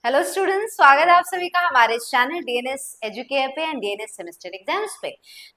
Hello students, स्वागत है आप सभी का हमारे इस चैनल डीएनएस एजुकेयर पे एंड डीएनएस सेमेस्टर एग्जाम्स पे।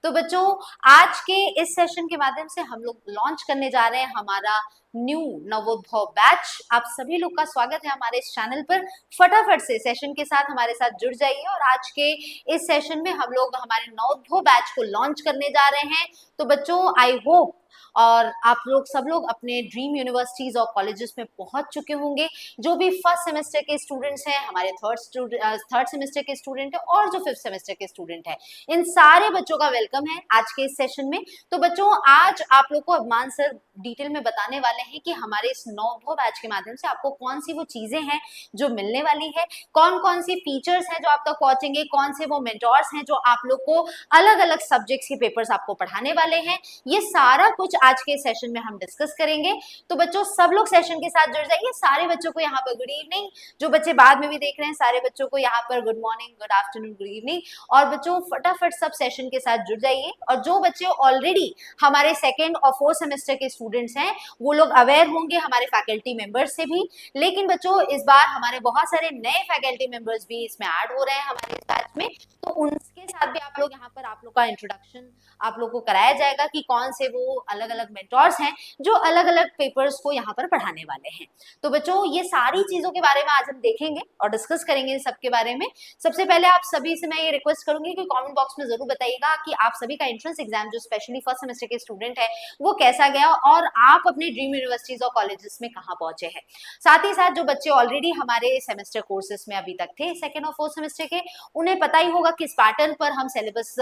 तो बच्चों, आज के इस सेशन के माध्यम से हम लोग लॉन्च करने जा रहे हैं हमारा न्यू नवोद्भव बैच। आप सभी लोग का स्वागत है हमारे इस चैनल पर। फटाफट से सेशन के साथ हमारे साथ जुड़ जाइए और आज के इस सेशन में हम लोग हमारे नवोद्भव बैच को लॉन्च करने जा रहे हैं। तो बच्चों, आई होप और आप लोग सब लोग अपने ड्रीम यूनिवर्सिटीज और कॉलेजेस में पहुंच चुके होंगे। जो भी फर्स्ट सेमेस्टर के स्टूडेंट्स हैं, हमारे थर्ड सेमेस्टर के स्टूडेंट है और जो फिफ्थ सेमेस्टर के स्टूडेंट है, इन सारे बच्चों का वेलकम है आज के इस सेशन में। तो बच्चों, आज आप लोग को अभिमान सर डिटेल में बताने वाले हैं कि हमारे इस नवोद्भव बैच के माध्यम से आपको कौन सी वो चीजें हैं जो मिलने वाली है, कौन कौन सी फीचर्स हैं जो आप तक पहुंचेंगे, कौन से वो मेंटोर्स हैं जो आप लोग को अलग अलग सब्जेक्ट्स के पेपर्स आपको पढ़ाने वाले हैं। ये सारा कुछ आज के सेशन में हम डिस्कस करेंगे। तो बच्चों, सब लोग सेशन के साथ जुड़ जाइए। सारे बच्चों को यहाँ पर गुड इवनिंग। जो बच्चे बाद में भी देख रहे हैं, सारे बच्चों को यहाँ पर good morning, good afternoon, good evening. और बच्चों, फटाफट सब सेशन के साथ जुड़ जाइए। और जो बच्चे ऑलरेडी हमारे सेकेंड और फोर्थ सेमेस्टर के स्टूडेंट्स हैं, वो लोग अवेयर होंगे हमारे फैकल्टी मेंबर्स से भी। लेकिन बच्चों, इस बार हमारे बहुत सारे नए फैकल्टी मेंबर्स भी इसमें ऐड हो रहे हैं हमारे इस बैच में। तो उनके साथ भी आप लोग यहाँ पर आप लोग का इंट्रोडक्शन आप लोग को कराया जाएगा कि कौन से वो अलग अलग मेंटोर्स हैं जो अलग अलग पेपर्स को यहाँ पर पढ़ाने वाले हैं। तो बच्चों, ये सारी चीजों के बारे में आज हम देखेंगे और डिस्कस करेंगे सबके बारे में। सबसे पहले आप सभी से मैं ये रिक्वेस्ट करूंगी कि कमेंट बॉक्स में जरूर बताइएगा कि आप सभी का एंट्रेंस एग्जाम जो स्पेशली फर्स्ट सेमेस्टर के स्टूडेंट है वो कैसा गया और आप अपने ड्रीम यूनिवर्सिटीज और कॉलेजेस में कहाँ पहुंचे हैं। साथ ही साथ जो बच्चे ऑलरेडी हमारे सेमेस्टर कोर्सेज में अभी तक थे, सेकेंड और फोर्थ सेमेस्टर के, उन्हें पता ही होगा किस पैटर्न पर हम सिलेबस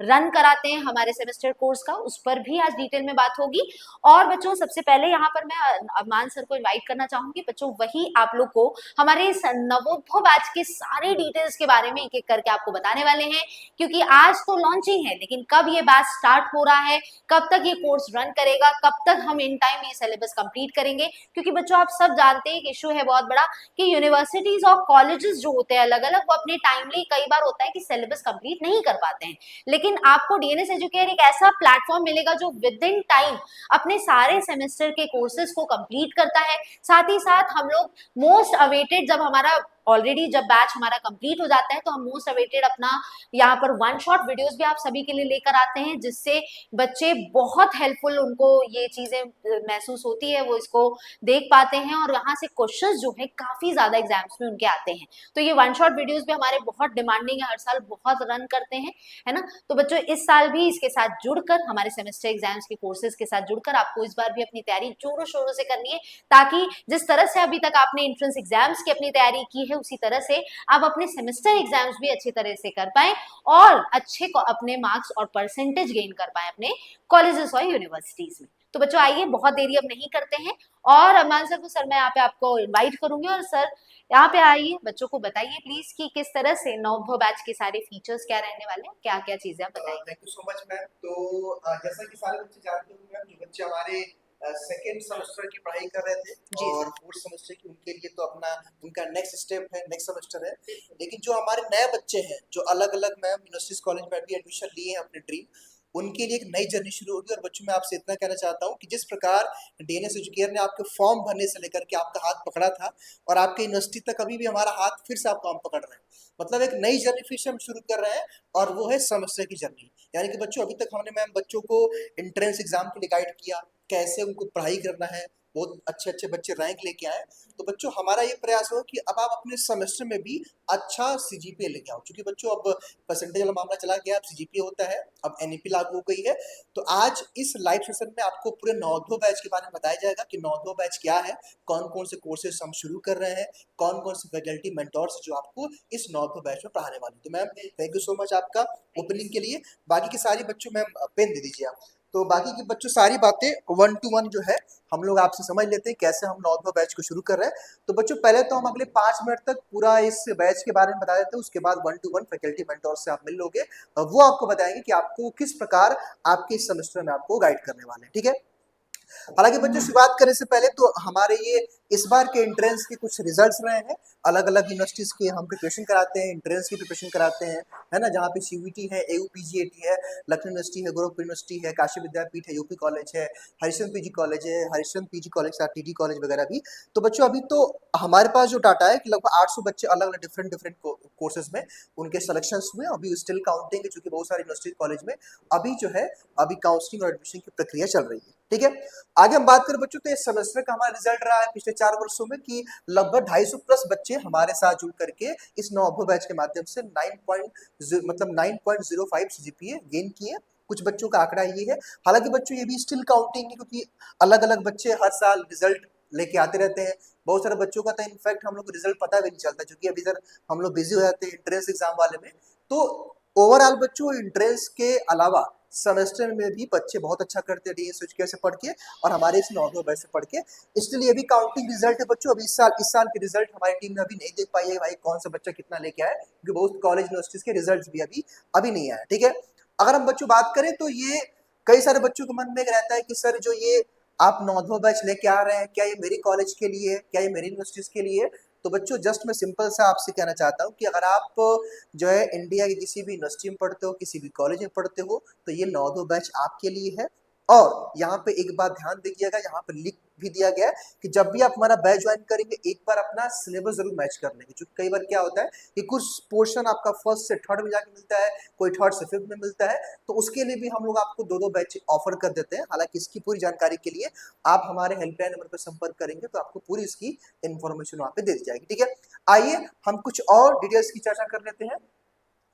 रन कराते हैं हमारे सेमेस्टर कोर्स का, उस पर भी आज डिटेल में बात होगी। और बच्चों, सबसे पहले यहाँ पर मैं अरमान सर को इनवाइट करना चाहूंगी। बच्चों, वही आप लोग को हमारे इस नवोद्भव बैच के सारे डिटेल्स के बारे में एक एक करके आपको बताने वाले हैं। क्योंकि आज तो लॉन्चिंग है, लेकिन कब ये बैच स्टार्ट हो रहा है, कब तक ये कोर्स रन करेगा, कब तक हम इन टाइम ये सिलेबस कंप्लीट करेंगे। क्योंकि बच्चों, आप सब जानते हैं एक इशू है बहुत बड़ा कि यूनिवर्सिटीज और कॉलेजेस जो होते हैं अलग अलग, वो अपने टाइमली कई बार होता है कि सिलेबस कंप्लीट नहीं कर पाते हैं। लेकिन आपको डीएनएस एजुकेयर एक ऐसा प्लेटफॉर्म मिलेगा जो विद इन टाइम अपने सारे सेमेस्टर के कोर्सेज को कंप्लीट करता है। साथ ही साथ हम लोग मोस्ट अवेटेड, जब हमारा ऑलरेडी जब बैच हमारा कंप्लीट हो जाता है तो हम मोस्ट अवेटेड अपना यहाँ पर वन शॉट वीडियोस भी आप सभी के लिए लेकर आते हैं, जिससे बच्चे बहुत हेल्पफुल, उनको ये चीजें महसूस होती है, वो इसको देख पाते हैं और यहाँ से क्वेश्चंस जो है काफी ज्यादा एग्जाम्स में उनके आते हैं। तो ये वन शॉट वीडियोस भी हमारे बहुत डिमांडिंग है, हर साल बहुत रन करते हैं, है ना। तो बच्चों, इस साल भी इसके साथ जुड़कर, हमारे सेमेस्टर एग्जाम्स के कोर्सेज के साथ जुड़कर आपको इस बार भी अपनी तैयारी जोरों शोरों से करनी है, ताकि जिस तरह से अभी तक आपने एंट्रेंस एग्जाम्स की अपनी तैयारी की है, उसी तरह से आप अपने सेमेस्टर एग्जाम्स भी अच्छी तरह से कर पाए और अच्छे अपने मार्क्स और परसेंटेज गेन कर पाए अपने कॉलेजेस और यूनिवर्सिटीज में। तो बच्चों, आइए, बहुत देरी अब नहीं करते हैं और अरमान सर को सर मैं यहाँ पे आपको इनवाइट करूंगी। और सर, यहाँ पे आइए, बच्चों को बताइए प्लीज कि किस तरह से नवोद्भव बैच के सारे फीचर्स क्या रहने वाले हैं, क्या क्या चीजें आप बताइए। Thank you so much ma'am. तो जैसा कि सारे बच्चे जानते होंगे मैम, जो बच्चे हमारे सेकेंड सेमेस्टर की पढ़ाई कर रहे थे और फोर्थ सेमेस्टर की, उनके लिए तो अपना उनका नेक्स्ट स्टेप है, नेक्स्ट सेमेस्टर है। लेकिन जो हमारे नए बच्चे हैं जो अलग अलग मैम यूनिवर्सिटीज कॉलेज में भी एडमिशन लिए हैं अपने ड्रीम, उनके लिए एक नई जर्नी शुरू होगी। और बच्चों, मैं आपसे इतना कहना चाहता हूँ कि जिस प्रकार डीएनएस एजुकेयर ने आपके फॉर्म भरने से लेकर के आपका हाथ पकड़ा था और आपके यूनिवर्सिटी तक अभी भी हमारा हाथ फिर से आपका हम पकड़ रहे हैं, मतलब एक नई जर्नी फिर से हम शुरू कर रहे हैं और वो है सेमेस्टर की जर्नी। यानी कि बच्चों, अभी तक हमने मैम बच्चों को एंट्रेंस एग्जाम के लिए गाइड किया, कैसे उनको पढ़ाई करना है, बहुत अच्छे अच्छे बच्चे रैंक लेके आए। तो बच्चों, हमारा ये प्रयास हो कि अब आप अपने सेमेस्टर में भी अच्छा सीजीपीए लेके आओ, क्योंकि बच्चों अब परसेंटेज वाला मामला चला गया, अब सीजीपीए होता है, अब एनईपी लागू हो गई है। तो आज इस लाइव सेशन में आपको पूरे नवोद्भव बैच के बारे में बताया जाएगा कि नवोद्भव बैच क्या है, कौन कौन से कोर्सेज हम शुरू कर रहे हैं, कौन कौन से फैकल्टी मेंटोर्स जो आपको इस नवोद्भव बैच में पढ़ाने वाले। तो ma'am, thank you so much आपका ओपनिंग के लिए। बाकी के सारी बच्चों, मैम पेन दे दीजिए आप। तो बाकी की बच्चों सारी बातें 1 to 1 जो है हम लोग आपसे समझ लेते हैं कैसे हम नवोद्भव बैच को शुरू कर रहे हैं। तो बच्चों, पहले तो हम अगले 5 मिनट तक पूरा इस बैच के बारे में बता देते हैं, उसके बाद 1 to 1 फैकल्टी मेंटोर से आप मिल लोगे, वो आपको बताएंगे कि आपको किस प्रकार आपके इस सेमेस्टर में आपको गाइड करने वाले हैं, ठीक है। हालांकि बच्चों शुरुआत करने से पहले तो हमारे ये इस बार के एंट्रेंस के कुछ रिजल्ट्स रहे हैं। अलग अलग यूनिवर्सिटीज के हम प्रिपरेशन कराते हैं, एंट्रेंस की प्रिपरेशन कराते हैं, है ना, जहाँ पे सीयूईटी है, एयूपीजीएटी है, लखनऊ यूनिवर्सिटी है, गोरखपुर यूनिवर्सिटी है, काशी विद्यापीठ है, यूपी कॉलेज है, हरिश्चंद्र पीजी कॉलेज है, Harishchandra PG college, TT college वगैरह भी। तो बच्चों अभी तो हमारे पास जो डाटा है कि लगभग 800 बच्चे अलग अलग डिफरेंट डिफरेंट कोर्सेज में उनके सिलेक्शन हुए, अभी स्टिल काउंटिंग है क्योंकि बहुत सारे यूनिवर्सिटी कॉलेज में अभी जो है अभी काउंसलिंग और एडमिशन की प्रक्रिया चल रही है। ठीक है, आगे हम बात करें बच्चों तो इस सेमेस्टर का हमारा रिजल्ट रहा है पिछले 4 वर्षों में कि लगभग 250 प्लस बच्चे हमारे साथ जुड़ करके इस नवोदय बैच के माध्यम से 9.05 सीजीपीए गेन किए। कुछ बच्चों का आंकड़ा ये है, हालांकि बच्चों ये भी स्टिल काउंटिंग है क्योंकि अलग अलग बच्चे हर साल रिजल्ट लेके आते रहते हैं। बहुत सारे बच्चों का तो इनफैक्ट हम लोग को रिजल्ट पता भी नहीं चलता क्योंकि अभी सर हम लोग बिजी हो जाते हैं एंट्रेंस एग्जाम वाले में। तो ओवरऑल बच्चों एंट्रेंस के अलावा सेमेस्टर में भी बच्चे बहुत अच्छा करते हैं डीएस से पढ़ के और हमारे इस नवोदय बैच से पढ़ के। इसलिए अभी काउंटिंग रिजल्ट है बच्चों, अभी इस साल के रिजल्ट हमारी टीम ने अभी नहीं देख पाई है भाई कौन सा बच्चा कितना लेके आया, क्योंकि बहुत कॉलेज यूनिवर्सिटीज के रिजल्ट भी अभी नहीं आया। ठीक है, अगर हम बच्चों बात करें तो ये कई सारे बच्चों के मन में रहता है कि सर जो ये आप नवोदय बैच लेके आ रहे हैं क्या ये मेरी कॉलेज के लिए, क्या ये मेरी यूनिवर्सिटीज के लिए? तो बच्चों जस्ट मैं सिंपल सा आपसे कहना चाहता हूँ कि अगर आप जो है इंडिया के किसी भी यूनिवर्सिटी में पढ़ते हो, किसी भी कॉलेज में पढ़ते हो, तो ये नवोदय बैच आपके लिए है। और यहाँ पे एक बात ध्यान दीजिएगा, यहाँ पे लिख भी दिया गया है कि जब भी आप हमारा बैच ज्वाइन करेंगे एक बार अपना सिलेबस जरूर मैच कर लेंगे, क्योंकि कई बार क्या होता है कि कुछ पोर्शन आपका फर्स्ट से थर्ड में जाके मिलता है, कोई थर्ड से फिफ्थ में मिलता है, तो उसके लिए भी हम लोग आपको दो बैच ऑफर कर देते हैं। हालांकि इसकी पूरी जानकारी के लिए आप हमारे हेल्पलाइन नंबर पर संपर्क करेंगे तो आपको पूरी इसकी इन्फॉर्मेशन वहाँ पे दे दी जाएगी। ठीक है, आइए हम कुछ और डिटेल्स की चर्चा कर लेते हैं।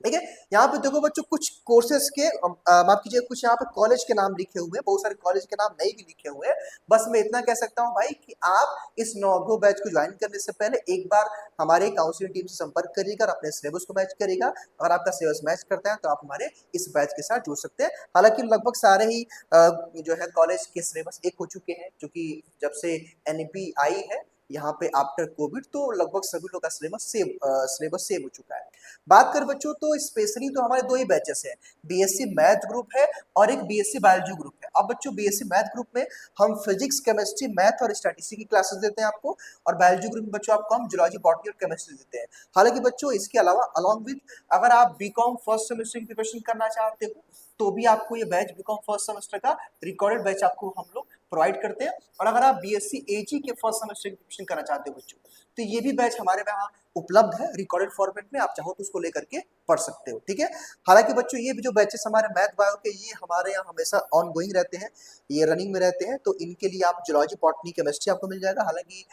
ठीक है, यहाँ पे देखो बच्चों कुछ कोर्सेज के माफ कीजिए कुछ यहाँ पे कॉलेज के नाम लिखे हुए हैं, बहुत सारे कॉलेज के नाम नहीं भी लिखे हुए हैं। बस मैं इतना कह सकता हूँ भाई कि आप इस नवोदय बैच को ज्वाइन करने से पहले एक बार हमारे काउंसलिंग टीम से संपर्क करिएगा और अपने सिलेबस को मैच करिएगा। अगर आपका सिलेबस मैच करता है तो आप हमारे इस बैच के साथ जुड़ सकते हैं। हालांकि लगभग सारे ही जो है कॉलेज के सिलेबस एक हो चुके हैं, क्योंकि जब से एनईपी आई है यहाँ पे आफ्टर कोविड, तो लगभग सभी लोग का सिलेबस सेम हो चुका है। बात कर बच्चों तो स्पेशली तो हमारे दो ही बैचेस हैं, बीएससी मैथ ग्रुप है और एक बीएससी बायोलॉजी ग्रुप है। अब बच्चों बीएससी मैथ ग्रुप में हम फिजिक्स, केमिस्ट्री, मैथ और स्टैटिस्टिक्स की क्लासेस देते हैं आपको, और बायोलॉजी ग्रुप में बच्चों आपको हम जूलॉजी, बॉटनी और केमिस्ट्री देते हैं। हालांकि बच्चों इसके अलावा अलॉन्ग विद अगर आप बीकॉम फर्स्ट सेमेस्टर की प्रिपरेशन करना चाहते हो तो भी आपको ये बैच बीकॉम फर्स्ट सेमेस्टर का रिकॉर्डेड बैच आपको हम लोग प्रोवाइड करते हैं। और अगर आप बीएससी एजी के फर्स्ट सेमेस्टर की प्रिपरेशन करना चाहते हो बच्चों, तो ये भी बैच हमारे यहाँ उपलब्ध है रिकॉर्डेड फॉर्मेट में, आप चाहो तो उसको लेकर के पढ़ सकते हो। ठीक है, हालांकि बच्चों ये भी जो बैचेस हमारे मैथ बायो के ये हमारे यहाँ हमेशा ऑन गोइंग रहते हैं, ये रनिंग में रहते हैं, तो इनके लिए आप जूलॉजी, बॉटनी, केमिस्ट्री आपको मिल जाएगा। हालांकि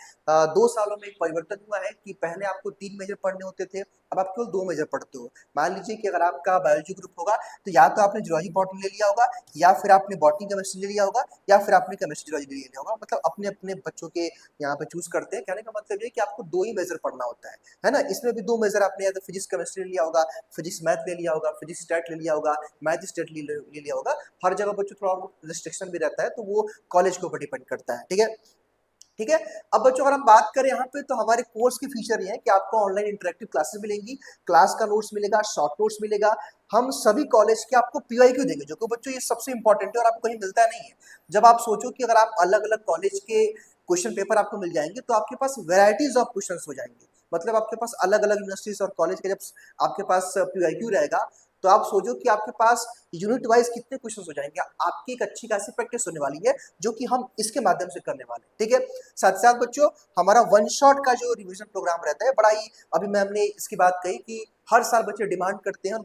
2 सालों में एक परिवर्तन हुआ है कि पहले आपको 3 मेजर पढ़ने होते थे, अब आप केवल 2 मेजर पढ़ते हो। मान लीजिए कि अगर आपका बायोलॉजी ग्रुप होगा तो या तो आपने जूलॉजी, बॉटनी ले लिया होगा, या फिर आपने बॉटनी, केमिस्ट्री ले लिया होगा, या फिर आपने केमिस्ट्री, जूलॉजी ले लिया होगा। मतलब अपने अपने बच्चों के यहाँ पे चूज करते हैं। कहने का मतलब ये कि आपको 2 ही मेजर पढ़ना होता है ना। इसमें भी 2 मेजर आपने या तो फिजिक्स, केमिस्ट्री ले लिया होगा, फिजिक्स मैथ ले लिया होगा, फिजिक्स स्टैट ले लिया होगा, मैथ स्टैट ले लिया होगा। हर जगह बच्चों थोड़ा रिस्ट्रिक्शन भी रहता है, तो वो कॉलेज के ऊपर डिपेंड करता है। ठीक है, ठीक है। अब बच्चों अगर हम बात करें यहाँ पे तो हमारे कोर्स की फीचर ये है कि आपको ऑनलाइन इंटरेक्टिव क्लासेस मिलेंगी, क्लास का नोट्स मिलेगा, शॉर्ट नोट्स मिलेगा। हम सभी कॉलेज के आपको पीवाईक्यू देंगे, जो कि बच्चों ये सबसे इंपॉर्टेंट है और आपको कहीं मिलता नहीं है। जब आप सोचो कि अगर आप अलग अलग कॉलेज के क्वेश्चन पेपर आपको मिल जाएंगे तो आपके पास वेराइटीज ऑफ क्वेश्चन हो जाएंगे। मतलब आपके पास अलग अलग यूनिवर्सिटीज और कॉलेज के जब आपके पास पीवाईक्यू रहेगा तो आप सोचो कि आपके पास यूनिट वाइज कितने क्वेश्चन हो जाएंगे। आपकी एक अच्छी खासी प्रैक्टिस होने वाली है जो कि हम इसके माध्यम से करने वाले हैं। ठीक है, साथ साथ बच्चों हमारा वन शॉट का जो रिवीजन प्रोग्राम रहता है बड़ा ही, अभी मैम ने इसकी बात कही कि हर साल बच्चे डिमांड करते हैं और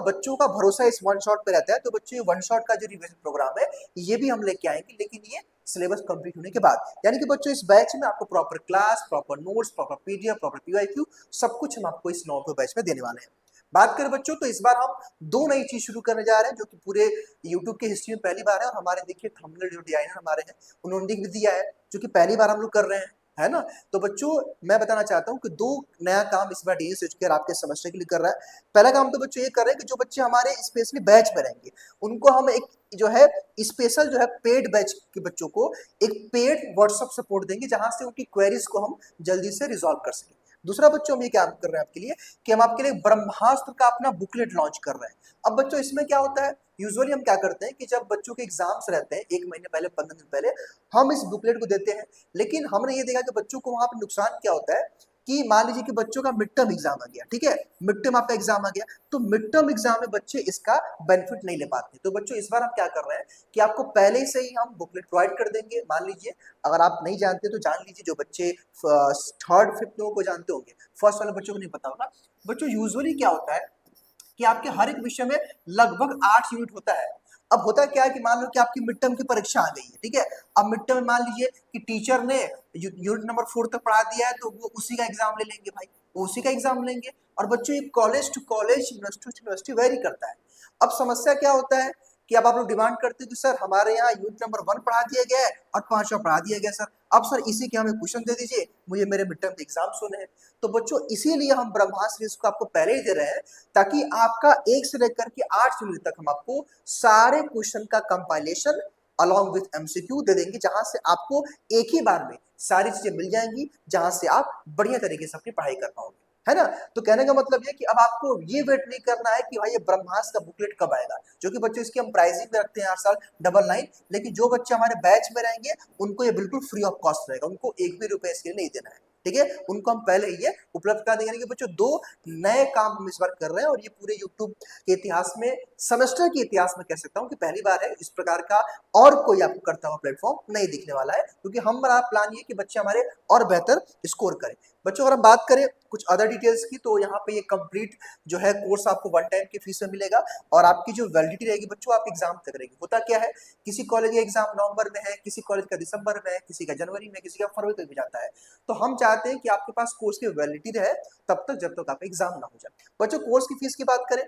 बच्चों का भरोसा इस वन शॉट पे रहता है। तो बच्चे वन शॉट का जो रिवीजन प्रोग्राम है ये भी हम लेके आएंगे, लेकिन ये सिलेबस कंप्लीट होने के बाद। यानी कि बच्चों इस बैच में आपको proper class, proper notes, proper PDF, proper PYQ सब कुछ हम आपको इस नौ बैच में देने वाले हैं। बात करें बच्चों तो इस बार हम 2 नई चीज शुरू करने जा रहे हैं जो कि पूरे YouTube के हिस्ट्री में पहली बार है। और हमारे देखिए थंबनेल जो डिजाइनर हमारे हैं उन्होंने भी दिया है, जो कि पहली बार हम लोग कर रहे हैं, है ना। तो बच्चों मैं बताना चाहता हूँ कि 2 नया काम इस बार डीएस एजुकेयर आपके समझने के लिए कर रहा है। पहला काम तो बच्चों ये कर रहे हैं कि जो बच्चे हमारे स्पेशली बैच में रहेंगे उनको हम एक जो है स्पेशल जो है पेड बैच के बच्चों को एक पेड व्हाट्सएप सपोर्ट देंगे, जहां से उनकी क्वेरीज को हम जल्दी से रिजॉल्व कर सकें। दूसरा बच्चों हम ये क्या कर रहे हैं आपके लिए कि हम आपके लिए ब्रह्मास्त्र का अपना बुकलेट लॉन्च कर रहे हैं। अब बच्चों इसमें क्या होता है, यूजुअली हम क्या करते हैं कि जब बच्चों के एग्जाम्स रहते हैं 1 महीने पहले 15 दिन पहले हम इस बुकलेट को देते हैं। लेकिन हमने ये देखा कि बच्चों को वहां पर नुकसान क्या होता है कि मान लीजिए कि बच्चों का मिड टर्म एग्जाम आ गया, ठीक है, मिड टर्म आपका एग्जाम आ गया, तो मिड टर्म एग्जाम में बच्चे इसका बेनिफिट नहीं ले पाते। तो बच्चों इस बार हम क्या कर रहे हैं कि आपको पहले से ही हम बुकलेट प्रोवाइड कर देंगे। मान लीजिए अगर आप नहीं जानते तो जान लीजिए, जो बच्चे थर्ड फिफ्थ लोगों को जानते होंगे, फर्स्ट वाले बच्चों को नहीं पता होगा। बच्चों यूजुअली क्या होता है कि आपके हर एक विषय में लगभग 8 यूनिट होता है। अब होता क्या है कि मान लो कि आपकी मिड टर्म की परीक्षा आ गई है, ठीक है, अब मिड टर्म में मान लीजिए कि टीचर ने यूनिट नंबर 4 तक पढ़ा दिया है, तो वो उसी का एग्जाम ले लेंगे भाई, वो उसी का एग्जाम लेंगे। और बच्चों ये college to college, university to university vary करता है। अब समस्या क्या होता है कि अब आप लोग डिमांड करते हो कि सर हमारे यहाँ यूनिट नंबर 1 पढ़ा दिया गया है और 5वां पढ़ा दिया गया सर, अब सर इसी के हमें क्वेश्चन दे दीजिए, मुझे मेरे मिड टर्म के एग्जाम होने हैं। तो बच्चों इसीलिए हम ब्रह्मास्त्र इसको आपको पहले ही दे रहे हैं, ताकि आपका 1 से लेकर के 8 यूनिट तक हम आपको सारे क्वेश्चन का कंपाइलेशन अलॉन्ग विथ एमसीक्यू दे देंगे, जहां से आपको एक ही बार में सारी चीजें मिल जाएंगी, जहां से आप बढ़िया तरीके से अपनी पढ़ाई कर पाओगे, है ना। तो कहने का मतलब ये कि अब आपको ये वेट नहीं करना है कि भाई ये ब्रह्मास्त्र का बुकलेट कब आएगा, जो कि बच्चों इसकी हम प्राइसिंग में रखते हैं हर साल 99, लेकिन जो बच्चे हमारे बैच में रहेंगे उनको ये बिल्कुल फ्री ऑफ कॉस्ट रहेगा, उनको एक भी रुपए इसके लिए नहीं देना है, ठीक है, उनको हम पहले ही ये उपलब्ध करा देंगे। यानी कि बच्चों 2 नए काम हम इस बार कर रहे हैं, और ये पूरे यूट्यूब के इतिहास में, सेमेस्टर के इतिहास में कह सकता हूँ कि पहली बार है इस प्रकार का और कोई आपको करता हुआ प्लेटफॉर्म नहीं दिखने वाला है, क्योंकि हमारा प्लान ये कि बच्चे हमारे और बेहतर स्कोर करें। बच्चों अगर हम बात करें कुछ अदर डिटेल्स की, तो यहाँ पे ये कंप्लीट जो है कोर्स आपको 1 टाइम की फीस में मिलेगा, और आपकी जो वैलिडिटी रहेगी बच्चों आप एग्जाम तक रहेगी। होता क्या है, किसी कॉलेज का एग्जाम नवंबर में है, किसी कॉलेज का दिसंबर में है, किसी का जनवरी में, किसी का फरवरी तक भी जाता है। तो हम चाहते हैं कि आपके पास कोर्स की वैलिडिटी रहे तब तक, जब तक आपका एग्जाम ना हो जाए। बच्चों कोर्स की फीस की बात करें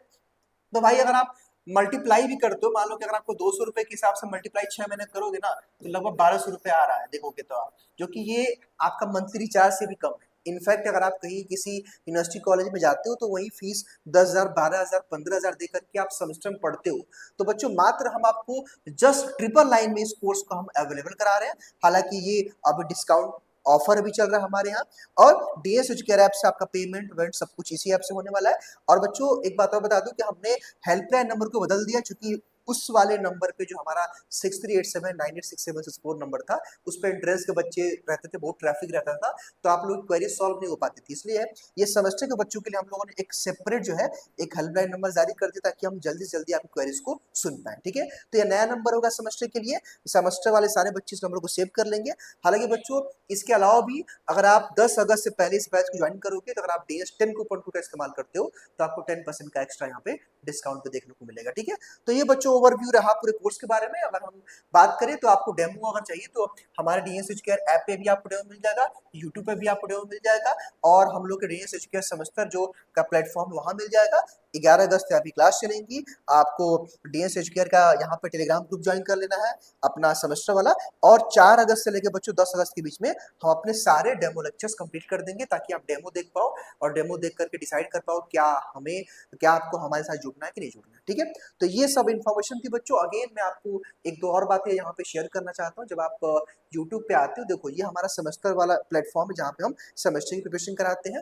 तो भाई अगर आप मल्टीप्लाई भी करते हो, मान लो कि अगर आपको 200 रुपए के हिसाब से मल्टीप्लाई 6 महीने करोगे ना, तो लगभग 1200 रुपए आ रहा है देखोगे तो आप, जो कि ये आपका मंथली रिचार्ज से भी कम है। इनफैक्ट अगर आप कहीं किसी यूनिवर्सिटी कॉलेज में जाते हो तो वही फीस 10,000, 12,000, 15,000 देकर के आप सेमेस्टर में पढ़ते हो। तो बच्चों मात्र हम आपको जस्ट ट्रिपल लाइन में इस कोर्स को हम अवेलेबल करा रहे हैं। हालांकि ये अब डिस्काउंट ऑफर भी चल रहा है हमारे यहाँ, और डीएस एजुकेयर ऐप से आपका पेमेंट वेमेंट सब कुछ इसी ऐप से होने वाला है। और बच्चों एक बात और बता दूं कि हमने हेल्पलाइन नंबर को बदल दिया, क्योंकि उस वाले नंबर पे जो हमारा 6387986764 नंबर था, उस पे एंट्रेंस के बच्चे रहते थे, बहुत ट्रैफिक रहता था, तो आप लोग क्वेरी सॉल्व नहीं हो पाती थी। इसलिए ये सेमेस्टर के बच्चों के लिए हम लोगों ने एक सेपरेट जो है एक हेल्पलाइन नंबर जारी कर दिया, ताकि हम जल्दी से जल्दी आपकी क्वेरीज को सुन पाए, ठीक है। तो ये नया नंबर होगा सेमेस्टर के लिए, सेमेस्टर वाले सारे बच्चे इस नंबर को सेव कर लेंगे। हालांकि बच्चों इसके अलावा भी अगर आप 10 अगस्त से पहले इस बैच को ज्वाइन करोगे, तो अगर आप DS10 कूपन कोड का इस्तेमाल करते हो तो आपको 10% का एक्स्ट्रा यहाँ पे डिस्काउंट पे देखने को मिलेगा, ठीक है। तो ये बच्चों ओवरव्यू रहा पूरे कोर्स के बारे में। अगर हम बात करें तो आपको डेमो अगर चाहिए तो हमारे डीएस एजुकेयर ऐप पे भी आपको डेमो मिल जाएगा, यूट्यूब पे भी आपको डेमो मिल जाएगा, और हम लोग के डीएस एजुकेयर सेमेस्टर जो का प्लेटफॉर्म वहां मिल जाएगा। 11 अगस्त से आपकी क्लास चलेंगी, आपको डीएस एजुकेयर का यहाँ पे टेलीग्राम ग्रुप ज्वाइन कर लेना है अपना सेमेस्टर वाला, और 4 अगस्त से लेकर बच्चों 10 अगस्त के बीच में हम अपने सारे डेमो लेक्चर्स कंप्लीट कर देंगे, ताकि आप डेमो देख पाओ और डेमो देख करके डिसाइड कर पाओ क्या आपको हमारे साथ जुड़ना है कि नहीं जुड़ना है, ठीक है। तो ये सब इन्फॉर्मेशन थी बच्चों। अगेन मैं आपको एक दो और बातें यहाँ पे शेयर करना चाहता हूँ। जब आप यूट्यूब पे आते हो, देखो ये हमारा सेमेस्टर वाला प्लेटफॉर्म है, जहाँ पे हम सेमेस्टर की प्रिपरेशन कराते हैं,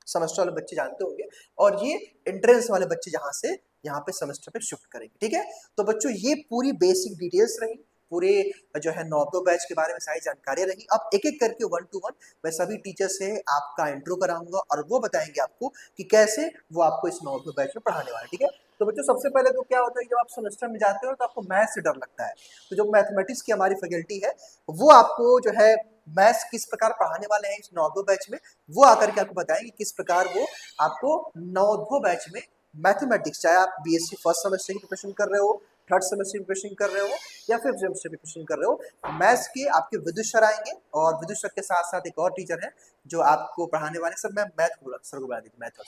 सेमेस्टर वाले बच्चे जानते होंगे, और ये एंट्रेंस वाले बच्चे जहाँ से यहाँ पे सेमेस्टर पे शिफ्ट करेंगे, ठीक है। तो बच्चों ये पूरी बेसिक डिटेल्स रही, पूरे जो है नौदो बैच के बारे में सारी जानकारियां रही। अब एक एक करके 1 to 1 मैं सभी टीचर से आपका इंट्रो कराऊंगा, और वो बताएंगे आपको कि कैसे वो आपको इस नौदो बैच में पढ़ाने वाले, ठीक है। तो बच्चों सबसे पहले तो क्या होता है, जब आप सेमेस्टर में जाते हो तो आपको मैथ्स से डर लगता है, तो जो मैथमेटिक्स की हमारी फैकल्टी है वो आपको जो है मैथ्स किस प्रकार पढ़ाने वाले हैं इस नौदो बैच में, वो आकर के आपको बताएंगे किस प्रकार वो आपको नौदो बैच में मैथमेटिक्स, चाहे आप बीएससी फर्स्ट सेमेस्टर की प्रिपरेशन कर रहे हो, थर्ड सेमेस्टर की प्रिपरेशन कर रहे हो, या फिफ्थ सेमेस्टर की प्रिपरेशन कर रहे हो, मैथ्स के आपके विदुष सर आएंगे, और विदुष सर के साथ साथ एक और टीचर है जो आपको पढ़ाने वाले। सर मैं मैथ बोला, सर को बता दीजिए, मैथ सर,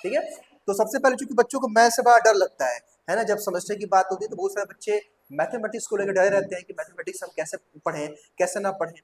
ठीक है। तो सबसे पहले चूंकि बच्चों को मैथ से बड़ा डर लगता है ना, जब सेमेस्टर की बात होती है तो बहुत सारे बच्चे मैथमेटिक्स को लेकर डरे रहते हैं कि मैथमेटिक्स हम कैसे पढ़ें कैसे ना पढ़ें।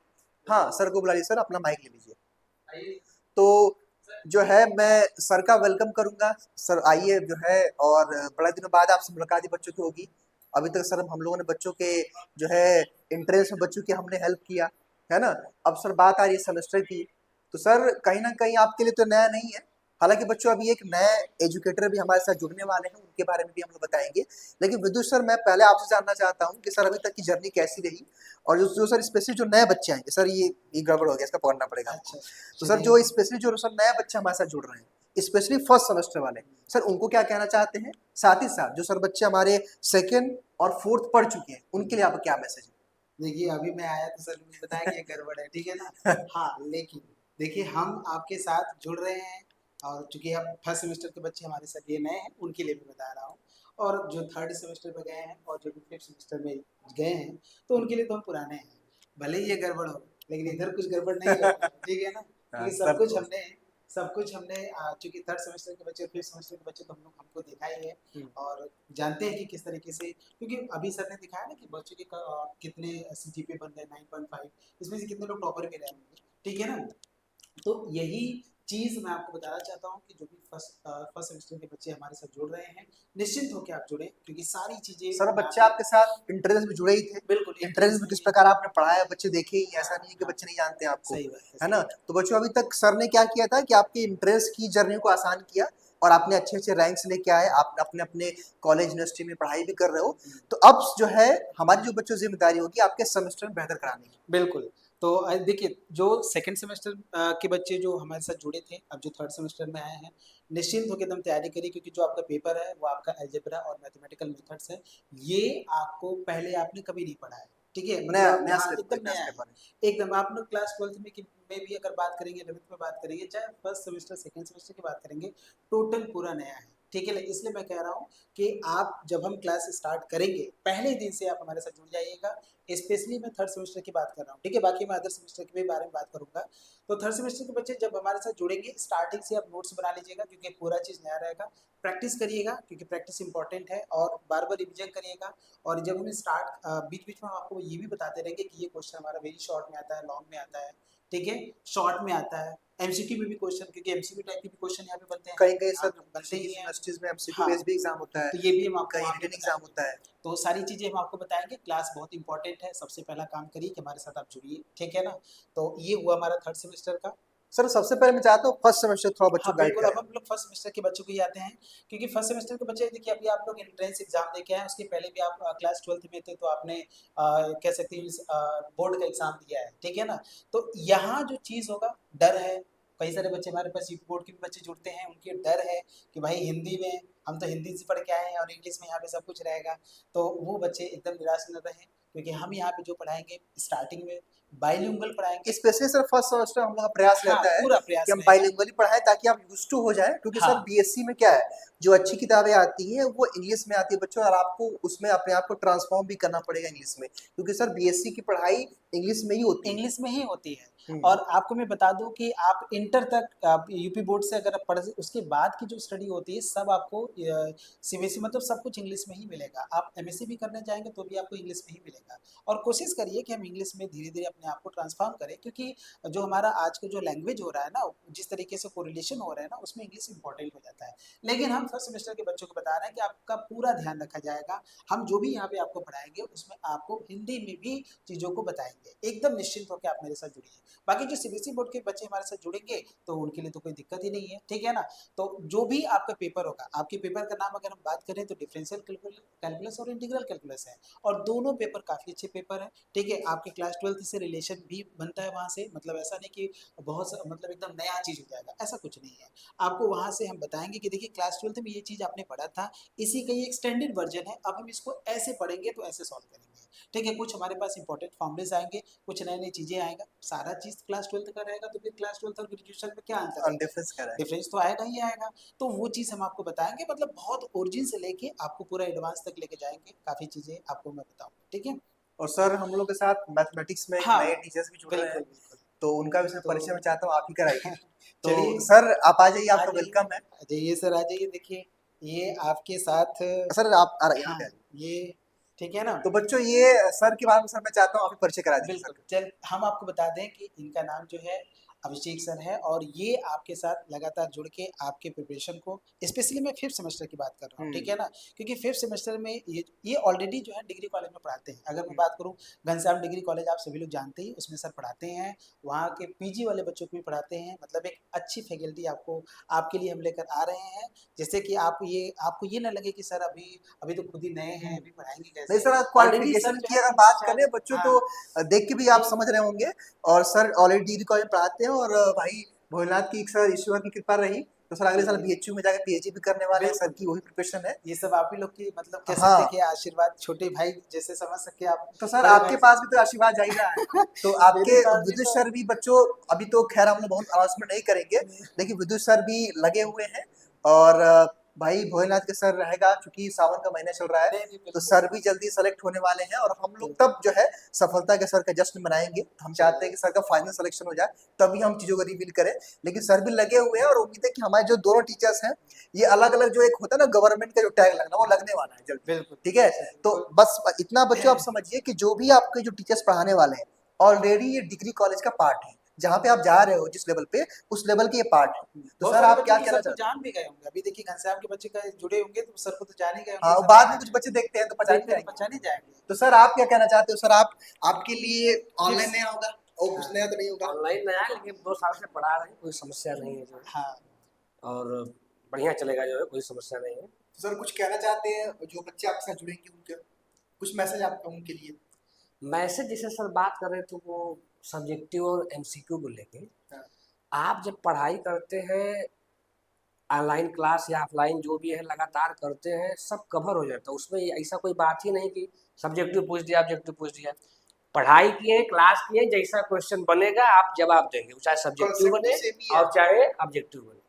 हाँ सर को बुला लीजिए, सर अपना माइक ले लीजिए। तो जो है मैं सर का वेलकम करूंगा, सर आइए जो है, और बड़े दिनों बाद आपसे मुलाकात बच्चों की होगी। अभी तक सर हम लोगों ने बच्चों के जो है इंटरेस्ट में बच्चों की हमने हेल्प किया है ना। अब सर बात आ रही है सेमेस्टर की, तो सर कहीं ना कहीं आपके लिए तो नया नहीं है। हालांकि बच्चों अभी एक नए एजुकेटर भी हमारे साथ जुड़ने वाले हैं, उनके बारे में भी हम लोग बताएंगे। लेकिन विदुष सर, मैं पहले आपसे जानना चाहता हूँ कि सर अभी तक की जर्नी कैसी रही, और जो सर स्पेशली जो नए बच्चे आएंगे सर, ये गड़बड़ हो गया, इसका पकड़ना पड़ेगा हमको। अच्छा तो सर चलिए। जो स्पेशली जो सर नए बच्चे हमारे साथ जुड़ रहे हैं, स्पेशली फर्स्ट सेमेस्टर वाले, सर उनको क्या कहना चाहते हैं? साथ ही साथ जो सर बच्चे हमारे सेकेंड और फोर्थ पढ़ चुके हैं, उनके लिए आपका क्या मैसेज है? देखिए अभी मैं आया तो सर मुझे बताया कि ये गड़बड़ है, ठीक है ना। हाँ लेकिन देखिए हम आपके साथ जुड़ रहे हैं, और चूंकि आप फर्स्ट सेमेस्टर के बच्चे हमारे साथ ये नए हैं, उनके लिए भी बता रहा हूँ। और जो थर्ड सेमेस्टर में गए हैं और जो भी फिफ्थ सेमेस्टर में गए हैं, तो उनके लिए तो हम पुराने हैं। भले ही ये गड़बड़ हो, लेकिन इधर कुछ गड़बड़ नहीं होगा, ठीक है ना, हाँ, क्योंकि सर तो सब कुछ हमने चूंकि थर्ड सेमेस्टर के बच्चे और फिफ्थ सेमेस्टर के बच्चे तो हम लोग हमको देखा ही है, और जानते हैं कि किस तरीके से, क्योंकि अभी सर ने दिखाया ना कि बच्चों के कितने सीजीपीए बन रहे हैं 9.5, इसमें से कितने लोग टॉपर भी रहे होंगे, ठीक है ना। तो यही चीज मैं आपको बताना चाहता हूँ कि जो भी फर्स्ट सेमेस्टर के बच्चे हमारे साथ जुड़ रहे हैं, निश्चिंत होकर आप जुड़े, क्योंकि सारी चीजें सर बच्चे आपके साथ इंटरेस्ट में जुड़े ही थे। बिल्कुल इंटरेस्ट में किस प्रकार आपने पढ़ाया, बच्चे देखे ही, ऐसा नहीं है कि बच्चे नहीं जानते आपको, सही बात है ना। तो बच्चों अभी तक सर ने क्या किया था कि आपके इंटरेस्ट की जर्नी को आसान किया, और आपने अच्छे अच्छे रैंक्स लेके आए, आप अपने अपने कॉलेज यूनिवर्सिटी में पढ़ाई भी कर रहे हो। तो अब जो है हमारी जो बच्चों जिम्मेदारी होगी आपके सेमेस्टर में बेहतर कराने की। बिल्कुल। तो देखिए जो सेकंड सेमेस्टर के बच्चे जो हमारे साथ जुड़े थे, अब जो थर्ड सेमेस्टर में आए हैं, निश्चिंत होकर एकदम तैयारी करिए, क्योंकि जो आपका पेपर है वो आपका अलजेब्रा और मैथमेटिकल मेथड्स है। ये आपको पहले आपने कभी नहीं पढ़ा है, ठीक है, नया मतलब नया हाँ स्टेप एकदम नया नया स्टेप है। एकदम आप लोग क्लास 12th में भी अगर बात करेंगे, 11th में बात करेंगे, चाहे फर्स्ट सेमेस्टर सेकंड सेमेस्टर की बात करेंगे, टोटल पूरा नया है, ठीक है। इसलिए मैं कह रहा हूँ कि आप जब हम क्लास स्टार्ट करेंगे, पहले दिन से आप हमारे साथ जुड़ जाइएगा। स्पेशली मैं थर्ड सेमेस्टर की बात कर रहा हूँ, ठीक है, बाकी मैं अदर सेमेस्टर के भी बारे में बात करूंगा। तो थर्ड सेमेस्टर के बच्चे जब हमारे साथ जुड़ेंगे, स्टार्टिंग से आप नोट्स बना लीजिएगा, क्योंकि पूरा चीज़ नया रहेगा। प्रैक्टिस करिएगा, क्योंकि प्रैक्टिस इंपॉर्टेंट है, और बार बार रिविजन करिएगा। और जब हमें स्टार्ट बीच बीच में हम आपको ये भी बताते रहेंगे कि ये क्वेश्चन हमारा वेरी शॉर्ट में आता है, लॉन्ग में आता है, ठीक है, शॉर्ट में आता है, एमसीक्यू में भी क्वेश्चन, क्योंकि एमसीक्यू टाइप के भी क्वेश्चन यहाँ पे बनते हैं, कहीं कहीं हाँ, सर बनते ही हैं। यूनिवर्सिटीज में एमसीक्यू हाँ, बेस्ड भी एग्जाम होता है, तो ये भी हम आपको कहीं वहाँ पे रिटन एग्जाम बताएंगे। होता है। तो सारी चीज़ें हम आपको बताएंगे। क्लास बहुत इंपॉर्टेंट है, सबसे पहला काम करिए कि हमारे साथ आप जुड़िए, ठीक है ना। तो ये हुआ हमारा थर्ड सेमेस्टर का। सर सबसे पहले मैं चाहता हूँ फर्स्ट सेमेस्टर थोड़ा बच्चों हाँ को गाइड बिल्कुल, अब करें। हम लोग फर्स्ट सेमेस्टर के बच्चों को ही आते हैं, क्योंकि फर्स्ट सेमेस्टर के बच्चे देखिए, अभी आप लोग एंट्रेंस एग्जाम दे के आए, उसके पहले भी आप क्लास 12th में थे, तो आपने कह सकते हैं बोर्ड का एग्जाम दिया है, ठीक है ना। तो यहाँ जो चीज़ होगा, डर है। कई सारे बच्चे हमारे पास यूपी बोर्ड के भी बच्चे जुड़ते हैं, उनके डर है कि भाई हिंदी में, हम तो हिंदी से पढ़ के आए हैं और इंग्लिश में यहाँ पे सब कुछ रहेगा। तो वो बच्चे एकदम निराश न रहें, क्योंकि हम यहाँ पे जो पढ़ाएंगे स्टार्टिंग में बाइलिंगुअल पढ़ाएंगे। स्पेशली सर फर्स्ट सेमेस्टर हम लोग का प्रयास हाँ रहता है पूरा कि प्रयास हम रहेगा। बाइलिंगुअली पढ़ाएं, ताकि आप यूज्ड टू हो जाए। क्योंकि सर हाँ बीएससी में क्या है, जो अच्छी किताबें आती हैं वो इंग्लिश में आती है बच्चों, और आपको उसमें अपने आप को ट्रांसफॉर्म भी करना पड़ेगा इंग्लिश में, क्योंकि सर बीएससी की पढ़ाई इंग्लिश में ही होती है। इंग्लिश में ही होती है। और आपको मैं बता दूं कि आप इंटर तक आप यूपी बोर्ड से अगर आप पढ़, उसके बाद की जो स्टडी होती है सब आपको सीबीएसई मतलब सब कुछ इंग्लिश में ही मिलेगा। आप एमएससी भी करने जाएंगे तो भी आपको इंग्लिश में ही मिलेगा। और कोशिश करिए कि हम इंग्लिश में धीरे धीरे अपने आप को ट्रांसफॉर्म करें, क्योंकि जो हमारा आज का जो लैंग्वेज हो रहा है ना, जिस तरीके से कोरिलेशन हो रहा है ना, उसमें इंग्लिश इंपॉर्टेंट हो जाता है। लेकिन हम फर्स्ट सेमेस्टर के बच्चों को बता रहे हैं कि आपका पूरा ध्यान रखा जाएगा। हम जो भी यहाँ पे आपको पढ़ाएंगे उसमें आपको हिंदी में भी चीज़ों को बताएंगे। एकदम निश्चिंत होकर आप मेरे साथ जुड़िए। बाकी जो सीबीएसई बोर्ड के बच्चे हमारे साथ जुड़ेंगे तो उनके लिए तो कोई दिक्कत ही नहीं है, ठीक है ना। तो जो भी आपका पेपर होगा, आपके पेपर का नाम अगर हम बात करें तो डिफरेंशियल कैलकुलस और इंटीग्रल कैलकुलस है, और दोनों पेपर काफ़ी अच्छे पेपर हैं, ठीक है। आपके क्लास 12th से रिलेशन भी बनता है वहाँ से, मतलब ऐसा नहीं कि मतलब एकदम नया चीज़ हो जाएगा, ऐसा कुछ नहीं है। आपको वहाँ से हम बताएंगे कि देखिए क्लास 12th में ये चीज़ आपने पढ़ा था, इसी का ये एक्सटेंडेड वर्जन है, अब हम इसको ऐसे पढ़ेंगे तो ऐसे सॉल्व करेंगे, ठीक है। कुछ हमारे पास इंपॉर्टेंट फॉर्मूलेस आएंगे, कुछ नई नई चीज़ें आएगा, सारा चीज़ क्लास 12th का रहेगा, तो फिर क्लास 12th और ग्रेजुएशन में क्या अंतर है? डिफरेंस क्या है? डिफरेंस तो आएगा ही आएगा। तो वो चीज़ हम आपको बताएंगे, मतलब बहुत ओरिजिन से लेके आपको पूरा एडवांस तक लेके जाएंगे, काफ़ी चीज़ें आपको मैं बताऊंगा, ठीक है। और सर हम लोग के साथ मैथमेटिक्स में एक हाँ नए टीचर्स भी जुड़ रहे हैं, बिल्कुल बिल्कुल। तो उनका भी सर तो परिचय मैं चाहता हूँ आप ही कराइए। तो चलिए सर आप आ जाइए, आ आपका जाइए, वेलकम है। आ जाइए सर, आ जाइए। देखिए ये आपके साथ, सर आप यहाँ हाँ पे आइए। ये ठीक है ना। तो बच्चों ये सर के बारे में सर मैं चाहता हूँ आप ही परिचय करा दीजिए बिल्कुल, सर। चल हम आपको बता दें कि इनका नाम जो है अभिषेक सर है, और ये आपके साथ लगातार जुड़ के आपके प्रिपरेशन को, स्पेशली मैं 5th सेमेस्टर की बात कर रहा हूँ, ठीक है ना, क्योंकि 5th सेमेस्टर में ये ऑलरेडी जो है डिग्री कॉलेज में पढ़ाते हैं। अगर मैं बात करूँ, घनश्याम डिग्री कॉलेज आप सभी लोग जानते ही, उसमें सर पढ़ाते हैं, वहाँ के पीजी वाले बच्चों को भी पढ़ाते हैं, मतलब एक अच्छी फैकल्टी आपको आपके लिए हम लेकर आ रहे हैं, जिससे कि आपको ये ना लगे कि सर अभी अभी तो खुद ही नए हैं, अभी पढ़ाएंगे नहीं कैसे। सर, ऑलरेडी क्वालिफिकेशन सर जो की है अगर 3 बात से 4 करें बच्चों हाँ, तो देख के भी आप समझ रहे होंगे। और सर ऑलरेडी डिग्री कॉलेज में पढ़ाते हैं, और भाई भोलेनाथ की सर ईश्वर की कृपा रही तो सर अगले साल बीएचयू में जाकर पीएचडी भी करने वाले हैं। सर बिल्कुल की वही प्रिपरेशन है। ये सब आप ही लोग की मतलब कह सकते हैं हाँ, कि आशीर्वाद, छोटे भाई जैसे समझ सकते हैं आप, तो सर बड़े आपके भाई पास भी तो आशीर्वाद जा ही रहा है। तो मेरे आपके पास भी विदुष तो सर भी बच्चों, अभी तो खैर हम लोग बहुत अनाउंसमेंट नहीं करेंगे, लेकिन विदुष सर भी लगे हुए हैं। और भाई भोलेनाथ के सर रहेगा, क्योंकि सावन का महीना चल रहा है, नहीं नहीं तो बिल्कुल सर भी जल्दी सेलेक्ट होने वाले हैं, और हम लोग तब जो है सफलता के सर का जश्न मनाएंगे। हम चाहते हैं कि सर का फाइनल सिलेक्शन हो जाए, तभी हम चीजों को रिवील करें। लेकिन सर भी लगे हुए हैं, और उम्मीद है कि हमारे जो दोनों टीचर्स हैं, ये अलग अलग जो एक होता है ना गवर्नमेंट का जो टैग लगना, वो लगने वाला है जल्दी। बिल्कुल ठीक है, सर, तो बिल्कुल बस इतना बच्चों आप समझिए कि जो भी आपके जो टीचर्स पढ़ाने वाले हैं, ऑलरेडी ये डिग्री कॉलेज का पार्ट है। जहाँ पे आप जा रहे हो जिस लेवल पे, उस लेवल के ये पार्ट है। तो बहुत सर सारे आप बच्चे क्या तो कहना सर को चाहते जान भी गए होंगे, अभी देखिए घनश्याम के बच्चे का जुड़े होंगे तो सर को तो जान ही गए हैं? होंगे, हाँ, सर बाद में पहचान कुछ बच्चे देखते हैं तो पहचान ही देखते तो जाएंगे। पहचान ही जाएंगे। तो सर आप क्या कहना चाहते हो? सर आप, आपके लिए ऑनलाइन फिर नया होगा और कुछ हाँ नया तो नहीं होगा? ऑनलाइन नया है, लेकिन 2 साल से पढ़ा रहे हैं, कोई समस्या नहीं है जो है, हाँ और बढ़िया चलेगा जो है, कोई समस्या नहीं है। तो सर कुछ कहना चाहते हैं जो बच्चे आपके साथ जुड़ेंगे उनके, कुछ मैसेज आपका उनके लिए? मैसेज जैसे सर बात कर रहे थे वो सब्जेक्टिव और एमसीक्यू को लेके, हाँ। आप जब पढ़ाई करते हैं, ऑनलाइन क्लास या ऑफलाइन जो भी है लगातार करते हैं, सब कवर हो जाता है उसमें। ऐसा कोई बात ही नहीं कि सब्जेक्टिव पूछ दिया, ऑब्जेक्टिव पूछ दिया। पढ़ाई किए, क्लास किए, जैसा क्वेश्चन बनेगा आप जवाब देंगे, वो चाहे सब्जेक्टिव कॉन्सेप्ट बने तो सेम ही है। और चाहे ऑब्जेक्टिव बने।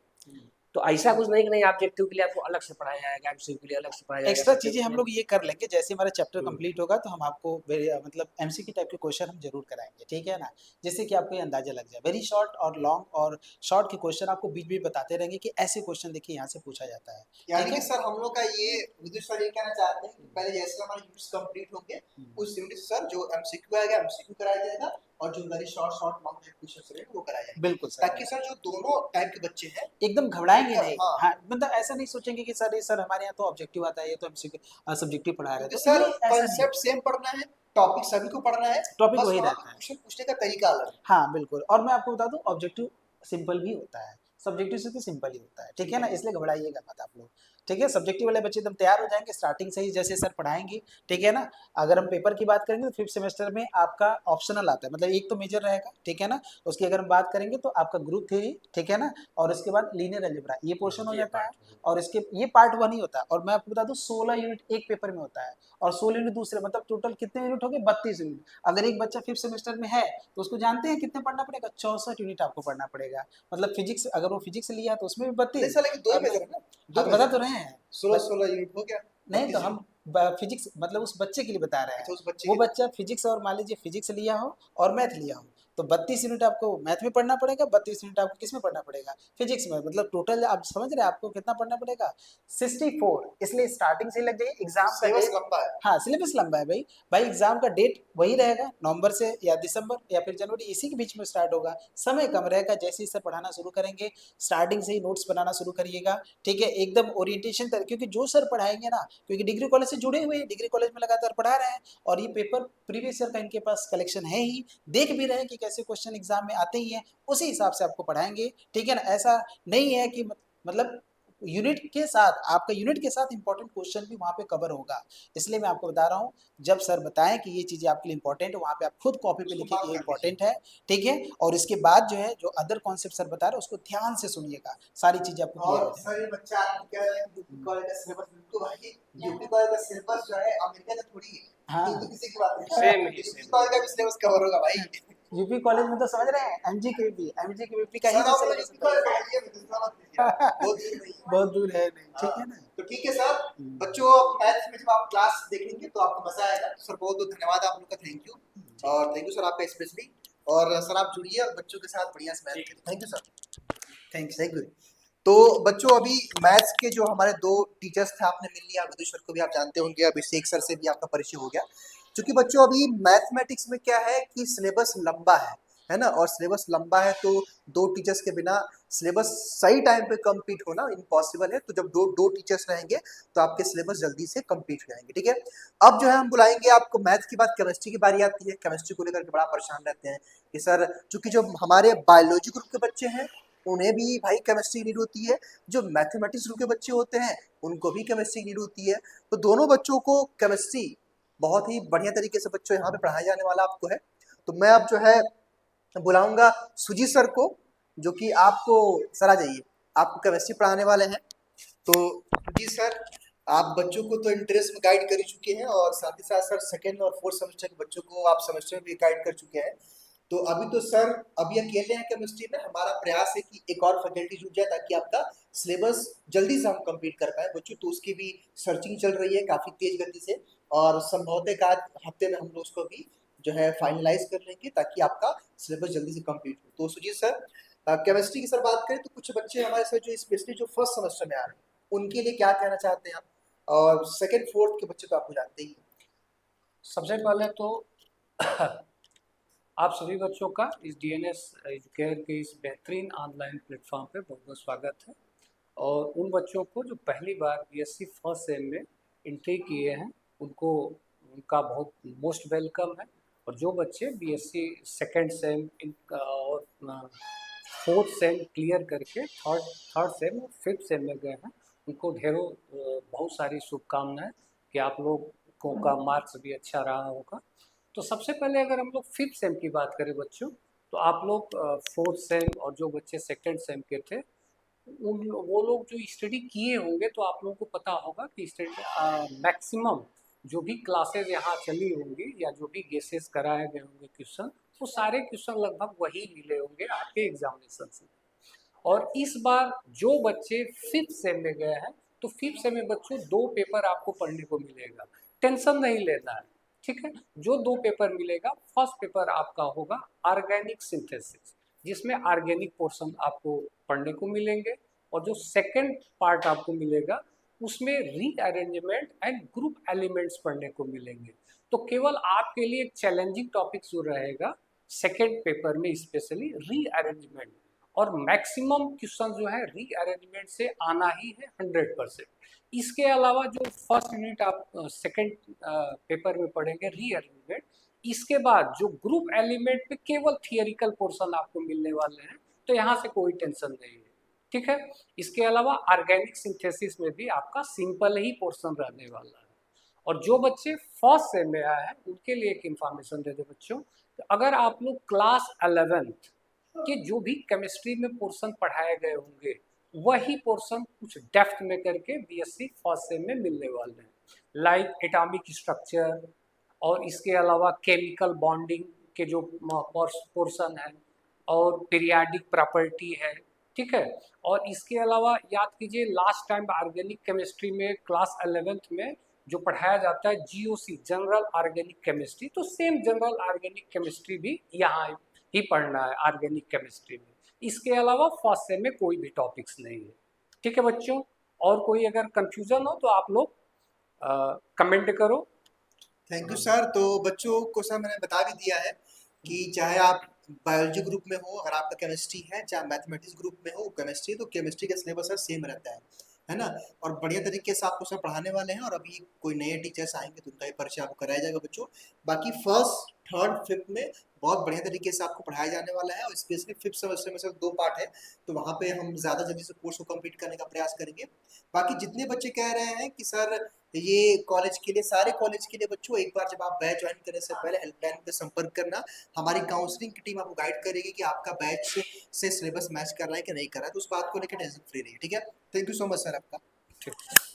तो ऐसा कुछ नहीं कि नहीं ऑब्जेक्टिव के लिए आपको अलग से पढ़ाया जाएगा, एमसीक्यू के लिए अलग से पढ़ाया जाएगा, एक्स्ट्रा चीजें सब्जेक्टिव हम के लोग ये कर लेंगे, जैसे हमारा चैप्टर लिए। कंप्लीट होगा तो हम आपको मतलब एमसीक्यू टाइप के क्वेश्चन हम जरूर कराएंगे, ठीक है ना, जिससे कि आपको ये अंदाजा लग जाए। वेरी शॉर्ट और लॉन्ग और शॉर्ट के क्वेश्चन आपको बीच बीच बताते रहेंगे कि ऐसे क्वेश्चन देखिए यहाँ से पूछा जाता है, यानी ठीक कि है। सर हम लोग का ये विदुष सर ये कहना चाहते हैं कि पहले जैसे हमारे यूनिट्स कंप्लीट होंगे, उस यूनिट से सर जो एमसीक्यू आएगा एमसीक्यू कराया जाएगा, और जो very short short long questions रहेंगे वो कराया जाएगा। बिल्कुल सर, ताकि सर जो दोनों टाइप के बच्चे हैं एकदम घबराएंगे नहीं। हाँ, हाँ मतलब ऐसा नहीं सोचेंगे कि सर ये सर हमारे यहाँ तो ऑब्जेक्टिव आता है, ये तो एमसीक्यू सब्जेक्टिव पढ़ा रहे हैं, क्योंकि तो सर ये ऐसा नहीं कॉन्सेप्ट सेम पढ़ना है, टॉपिक सभी को पढ़ना है, टॉपिक बस वही वहाँ पे रहता है। क्वेश्चन पूछने का तरीका अलग है। हाँ बिल्कुल, और मैं आपको बता दूं ऑब्जेक्टिव सिंपल भी होता है, सब्जेक्टिव से तो सिंपल ही होता है, ठीक है ना, इसलिए घबराइएगा मत आप लोग, ठीक है। सब्जेक्टिव वाले बच्चे एकदम तैयार हो जाएंगे स्टार्टिंग से ही, जैसे सर पढ़ाएंगे, ठीक है ना। अगर हम पेपर की बात करेंगे तो 5th सेमेस्टर में आपका ऑप्शनल आता है, मतलब एक तो मेजर रहेगा, ठीक है ना। उसकी अगर हम बात करेंगे तो आपका ग्रुप थ्योरी, ठीक है ना, और उसके बाद लीनियर अलजेब्रा, ये पोर्शन हो ये जाता है। पार्ट है। और इसके ये पार्ट 1 ही होता है, और मैं आपको बता दूं 16 यूनिट एक पेपर में होता है, और 16 यूनिट दूसरे, मतलब टोटल कितने यूनिट हो गए, 32 यूनिट। अगर एक बच्चा 5th सेमेस्टर में है तो उसको जानते हैं कितने पढ़ना पड़ेगा, 64 यूनिट आपको पढ़ना पड़ेगा। मतलब फिजिक्स, अगर वो फिजिक्स लिया तो उसमें भी नहीं 32। सर, लेकिन दो ही और मेजर है ना, दो हम बता मेजर तो रहे हैं 16 यूनिट हो गया, नहीं तो 32 हम फिजिक्स मतलब उस बच्चे के लिए बता रहे हैं। अच्छा उस बच्चे वो के लिए। बच्चा फिजिक्स, और मान लीजिए फिजिक्स लिया हो और मैथ लिया हो, तो 32 यूनिट आपको मैथ में पढ़ना पड़ेगा, 32 यूनिट आपको किस में पढ़ना पड़ेगा, फिजिक्स में। मतलब टोटल आप समझ रहे हैं आपको कितना पढ़ना पड़ेगा, 64। इसलिए स्टार्टिंग से ही लग जाइए, एग्जाम का सिलेबस डेट, लंबा है। हाँ सिलेबस लंबा है भाई। भाई एग्जाम का डेट वही रहेगा, नवंबर से या दिसंबर या फिर जनवरी, इसी के बीच में स्टार्ट होगा, समय कम रहेगा। जैसे ही सर पढ़ाना शुरू करेंगे, स्टार्टिंग से ही नोट्स बनाना शुरू करिएगा, ठीक है, एकदम ओरिएंटेशन तक, क्योंकि जो सर पढ़ाएंगे ना, क्योंकि डिग्री कॉलेज से जुड़े हुए हैं, डिग्री कॉलेज में लगातार पढ़ा रहे हैं, और ये पेपर प्रीवियस ईयर का इनके पास कलेक्शन है ही, देख भी रहे हैं कि कैसे क्वेश्चन एग्जाम में आते ही हैं, उसी हिसाब से आपको पढ़ाएंगे, ठीक है ना। ऐसा नहीं है कि मतलब यूनिट के साथ, आपका यूनिट के साथ इंपॉर्टेंट क्वेश्चन भी वहाँ पे कवर होगा। इसलिए मैं आपको बता रहा हूँ, जब सर बताएं कि ये चीज़ें आपके लिए इंपॉर्टेंट है, वहाँ पे आप खुद कॉपी पे लिखिए कि ये इंपॉर्टेंट है, ठीक है। और इसके बाद जो है, जो अदर कॉन्सेप्ट सर बता रहे हैं उसको ध्यान से सुनिएगा, सारी चीज़ें आपको क्लियर हो और जाएंगी। सर ये बच्चा आपको कह रहा है कि यूपी कॉलेज का सिलेबस, बिल्कुल भाई यूपी कॉलेज का सिलेबस जो है अमेरिका का थोड़ी है, हाँ तो किसी की बात नहीं, सेम ही यूपी सेम कॉलेज का भी सिलेबस कवर होगा भाई। यूपी कॉलेज में तो समझ रहे हैं, एमजी के का ही सर तो आप लोग सिलेबस यूपी कॉलेज का आइए, दूसरा मत लीजिए, बहुत दूर नहीं है। बहुत दूर है नहीं, ठीक हाँ, है ना। तो ठीक है सर, बच्चों मैथ्स में जब आप क्लास देखेंगे तो आपको मजा आएगा। सर बहुत बहुत धन्यवाद आप लोग का, थैंक यू, और थैंक यू सर आपका स्पेशली। और सर आप जुड़िए और बच्चों के साथ बढ़िया से मैथ करिए। Thank you sir, thank you. तो बच्चों अभी मैथ्स के जो हमारे दो टीचर्स थे आपने मिल लिया, विदुष सर को भी आप जानते होंगे, अभिषेक सर से भी आपका परिचय हो गया। क्योंकि बच्चों अभी मैथमेटिक्स में क्या है कि सिलेबस लंबा है, है ना, और सिलेबस लंबा है तो 2 टीचर्स के बिना सिलेबस सही टाइम पे कंप्लीट होना इम्पॉसिबल है। तो जब दो टीचर्स रहेंगे तो आपके सिलेबस जल्दी से कंप्लीट हो जाएंगे, ठीक है। अब जो है हम बुलाएंगे आपको मैथ के बाद केमिस्ट्री की बारी आती है। केमिस्ट्री को लेकर के बड़ा परेशान रहते हैं कि सर चूंकि जो हमारे बायोलॉजी ग्रुप के बच्चे हैं उन्हें भी भाई केमिस्ट्री नीड होती है, जो मैथमेटिक्स ग्रुप के बच्चे होते हैं उनको भी केमिस्ट्री नीड होती है। तो दोनों बच्चों को केमिस्ट्री बहुत ही बढ़िया तरीके से बच्चों यहाँ पे पढ़ाया जाने वाला आपको है। तो मैं अब जो है बुलाऊंगा सुजीत सर को, जो कि आपको सर आ जाइए, आपको केमिस्ट्री पढ़ाने वाले हैं। तो सुजीत सर, आप बच्चों को तो इंटरेस्ट में गाइड कर ही चुके हैं और साथ ही साथ सर सेकेंड और फोर्थ सेमेस्टर के बच्चों को आप सेमेस्टर में भी गाइड कर चुके हैं। तो अभी तो सर अभी अकेले हैं केमिस्ट्री में, हमारा प्रयास है कि एक और फैकल्टी जुड़ जाए ताकि आपका सिलेबस जल्दी से हम कंप्लीट कर पाए बच्चों। तो उसकी भी सर्चिंग चल रही है काफ़ी तेज गति से और संभवतः एक आध हफ्ते में हम लोग उसको भी जो है फाइनलाइज कर लेंगे ताकि आपका सिलेबस जल्दी से कंप्लीट हो। तो सुजीत सर, केमिस्ट्री की सर बात करें तो कुछ बच्चे हमारे साथ जो स्पेशली जो फर्स्ट सेमेस्टर में आ रहे हैं उनके लिए क्या कहना चाहते हैं आप, और सेकंड फोर्थ के बच्चे तो आपको जानते ही हैं। सबसे पहले तो आप सभी बच्चों का इस डीएनएस एजुकेयर के इस बेहतरीन ऑनलाइन प्लेटफॉर्म पे बहुत बहुत स्वागत है। और उन बच्चों को जो पहली बार बीएससी फर्स्ट सेम में एंट्री किए हैं उनका बहुत मोस्ट वेलकम है। और जो बच्चे बीएससी सेकेंड सेम और फोर्थ सेम क्लियर करके थर्ड सेम और फिफ्थ सेम में गए हैं उनको ढेरों बहुत सारी शुभकामनाएं कि आप लोगों का मार्क्स भी अच्छा रहा होगा। तो सबसे पहले अगर हम लोग फिफ्थ सेम की बात करें बच्चों, तो आप लोग फोर्थ सेम और जो बच्चे सेकेंड सेम के थे वो लोग जो स्टडी किए होंगे तो आप लोगों को पता होगा कि स्टडी मैक्सिमम जो भी क्लासेस यहाँ चली होंगी या जो भी गेसेस कराए गए होंगे क्वेश्चन, वो सारे क्वेश्चन लगभग वही मिले होंगे आपके एग्जामिनेशन से। और इस बार जो बच्चे फिफ्थ सेम में गए हैं तो फिफ्थ सेम में बच्चों 2 पेपर आपको पढ़ने को मिलेगा, टेंशन नहीं लेना है, ठीक है। जो 2 पेपर मिलेगा, फर्स्ट पेपर आपका होगा ऑर्गेनिक सिंथेसिस जिसमें ऑर्गेनिक पोर्शन आपको पढ़ने को मिलेंगे, और जो सेकंड पार्ट आपको मिलेगा उसमें रीअरेंजमेंट एंड ग्रुप एलिमेंट्स पढ़ने को मिलेंगे। तो केवल आपके लिए एक चैलेंजिंग टॉपिक जो रहेगा सेकंड पेपर में स्पेशली रीअरेंजमेंट, और मैक्सिमम क्वेश्चन जो है रीअरेंजमेंट से आना ही है 100%। इसके अलावा जो फर्स्ट यूनिट आप सेकंड पेपर में पढ़ेंगे रीअरेंजमेंट, इसके बाद जो ग्रुप एलिमेंट पे केवल थियोरिकल पोर्शन आपको मिलने वाले हैं, तो यहाँ से कोई टेंशन नहीं है, ठीक है। इसके अलावा ऑर्गेनिक सिंथेसिस में भी आपका सिंपल ही पोर्शन रहने वाला है। और जो बच्चे फर्स्ट सेम में आए हैं उनके लिए एक इन्फॉर्मेशन दे दे बच्चों, तो अगर आप लोग क्लास 11th के जो भी केमिस्ट्री में पोर्शन पढ़ाए गए होंगे वही पोर्शन कुछ डेप्थ में करके बीएससी फर्स्ट सेम में मिलने वाले हैं, लाइक एटॉमिक स्ट्रक्चर और इसके अलावा केमिकल बॉन्डिंग के जो पोर्शन है और पीरियाडिक प्रॉपर्टी है, ठीक है। और इसके अलावा याद कीजिए लास्ट टाइम ऑर्गेनिक केमिस्ट्री में क्लास 11th में जो पढ़ाया जाता है जीओसी जनरल ऑर्गेनिक केमिस्ट्री, तो सेम जनरल ऑर्गेनिक केमिस्ट्री भी यहाँ ही पढ़ना है ऑर्गेनिक केमिस्ट्री में। इसके अलावा फर्स्ट सेम में कोई भी टॉपिक्स नहीं है, ठीक है बच्चों। और कोई अगर कंफ्यूजन हो तो आप लोग कमेंट करो। Thank you sir. तो बच्चों को सर मैंने बता भी दिया है कि चाहे आप बायोलॉजी ग्रुप में हो, अगर आपका केमिस्ट्री है, चाहे मैथमेटिक्स ग्रुप में हो केमिस्ट्री, तो केमिस्ट्री का सिलेबस सर सेम रहता है ना। और बढ़िया तरीके से आपको सर पढ़ाने वाले हैं, और अभी कोई नए टीचर्स आएंगे तो उनका भी परिचय आपको कराया जाएगा बच्चों। बाकी फर्स्ट थर्ड फिफ्थ में बहुत बढ़िया तरीके से आपको पढ़ाया जाने वाला है, और स्पेशली फिफ्थ सेमेस्टर में सिर्फ 2 पार्ट है, तो वहाँ पे हम ज़्यादा जल्दी से कोर्स को कंप्लीट करने का प्रयास करेंगे। बाकी जितने बच्चे कह रहे हैं कि सर ये कॉलेज के लिए, सारे कॉलेज के लिए बच्चों एक बार जब आप बैच ज्वाइन करने से पहले हेल्पलाइन पे संपर्क करना, हमारी काउंसलिंग की टीम आपको गाइड करेगी कि आपका बैच से सिलेबस मैच कर रहा है कि नहीं कर रहा है, तो उस बात को लेकर टेंशन फ्री रहिए, ठीक है। Thank you so much sir आपका।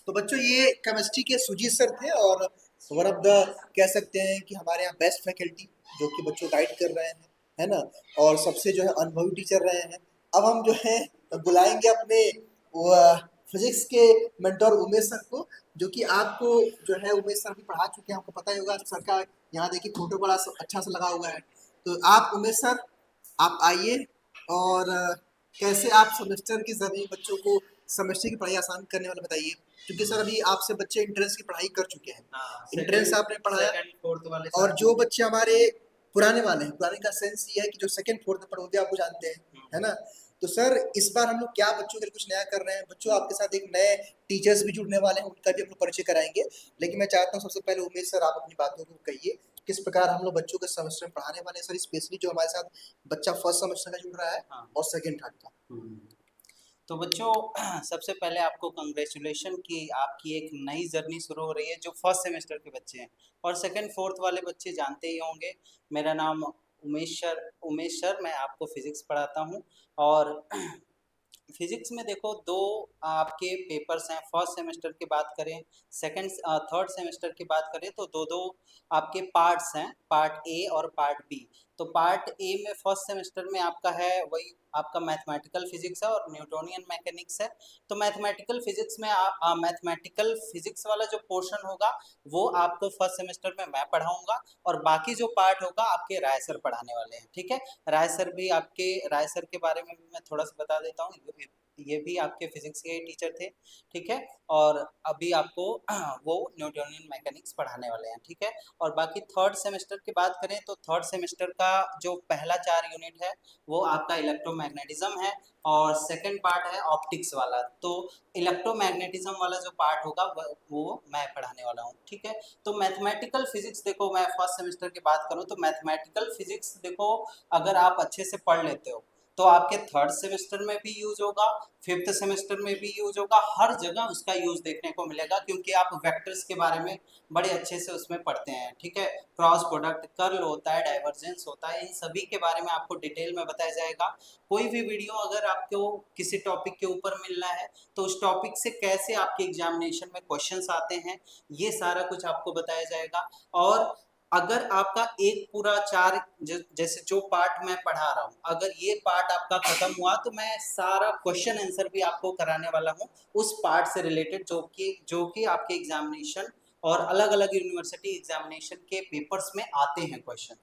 तो बच्चों ये केमिस्ट्री के सुजीत सर थे, और वन ऑफ द कह सकते हैं कि हमारे यहाँ बेस्ट फैकल्टी जो कि बच्चों गाइड कर रहे हैं, है ना, और सबसे जो है अनुभवी टीचर रहे हैं। अब हम जो है बुलाएंगे अपने फिजिक्स के मेंटर उमेश सर को, जो कि आपको जो है उमेश सर भी पढ़ा चुके हैं, आपको पता ही होगा। सर का यहाँ देखिए फोटो बड़ा अच्छा सा लगा हुआ है। तो आप उमेश सर आप आइए, और कैसे आप सेमेस्टर के जरिए बच्चों को सेमेस्टर की पढ़ाई आसान करने वाला बताइए, क्योंकि सर अभी आपसे बच्चे एंट्रेंस की पढ़ाई कर चुके हैं। एंट्रेंस आपने पढ़ाया, और जो बच्चे हमारे पुराने वाले हैं। पुराने का सेंस ये है कि जो सेकंड फोर्थ में पढ़ोगे आपको जानते हैं, है ना। तो सर इस बार हम लोग क्या बच्चों के लिए कुछ नया कर रहे हैं? बच्चों आपके साथ एक नए टीचर्स भी जुड़ने वाले हैं, उनका भी हम लोग परिचय कराएंगे। लेकिन मैं चाहता हूँ सबसे पहले उमेश सर आप अपनी बातों को कहिए, किस प्रकार हम लोग बच्चों के सेमेस्टर में पढ़ाने वाले हैं सर, स्पेशली जो हमारे साथ बच्चा फर्स्ट सेमेस्टर का जुड़ रहा है हाँ। और सेकंड थर्ड का। तो बच्चों सबसे पहले आपको कंग्रेचुलेशन कि आपकी एक नई जर्नी शुरू हो रही है जो फर्स्ट सेमेस्टर के बच्चे हैं, और सेकंड फोर्थ वाले बच्चे जानते ही होंगे। मेरा नाम उमेश सर, मैं आपको फिजिक्स पढ़ाता हूँ। और फिजिक्स में देखो दो आपके पेपर्स हैं। फर्स्ट सेमेस्टर की बात करें, सेकंड थर्ड सेमेस्टर की बात करें तो दो दो आपके पार्ट्स हैं, पार्ट ए और पार्ट बी। तो पार्ट ए में फर्स्ट सेमेस्टर में आपका है वही आपका मैथमेटिकल फिजिक्स है और न्यूटोनियन मैकेनिक्स है। तो मैथमेटिकल फिजिक्स में मैथमेटिकल फिजिक्स वाला जो पोर्शन होगा वो आपको फर्स्ट सेमेस्टर में मैं पढ़ाऊंगा, और बाकी जो पार्ट होगा आपके राय सर पढ़ाने वाले हैं। ठीक है, राय सर के बारे में भी मैं थोड़ा सा बता देता हूँ। ये भी आपके फिजिक्स के टीचर थे, ठीक है। और अभी आपको वो न्यूटोनियन मैकेनिक्स पढ़ाने वाले हैं, ठीक है। और बाकी थर्ड सेमेस्टर की बात करें तो थर्ड सेमेस्टर का जो पहला 4 यूनिट है वो आपका इलेक्ट्रोमैग्नेटिज्म है, और सेकंड पार्ट है ऑप्टिक्स वाला। तो इलेक्ट्रोमैग्नेटिज्म वाला जो पार्ट होगा वो मैं पढ़ाने वाला हूँ, ठीक है। तो मैथमेटिकल फिजिक्स देखो, मैं फर्स्ट सेमेस्टर की बात करूँ तो मैथमेटिकल फिजिक्स देखो अगर आप अच्छे से पढ़ लेते हो तो आपके थर्ड सेमेस्टर में भी यूज होगा, फिफ्थ सेमेस्टर में भी यूज होगा, हर जगह उसका यूज देखने को मिलेगा, क्योंकि आप वेक्टर्स के बारे में बड़े अच्छे से उसमें पढ़ते हैं, ठीक है। क्रॉस प्रोडक्ट, कर्ल होता है, डाइवर्जेंस होता है, इन सभी के बारे में आपको डिटेल में बताया जाएगा। कोई भी वीडियो अगर आपको किसी टॉपिक के ऊपर मिलना है तो उस टॉपिक से कैसे आपके एग्जामिनेशन में क्वेश्चंस आते हैं ये सारा कुछ आपको बताया जाएगा। और अगर आपका एक पूरा 4 जैसे जो पार्ट मैं पढ़ा रहा हूँ, अगर ये पार्ट आपका खत्म हुआ तो मैं सारा क्वेश्चन आंसर भी आपको कराने वाला हूँ उस पार्ट से रिलेटेड जो कि आपके एग्जामिनेशन और अलग अलग यूनिवर्सिटी एग्जामिनेशन के पेपर्स में आते हैं क्वेश्चन,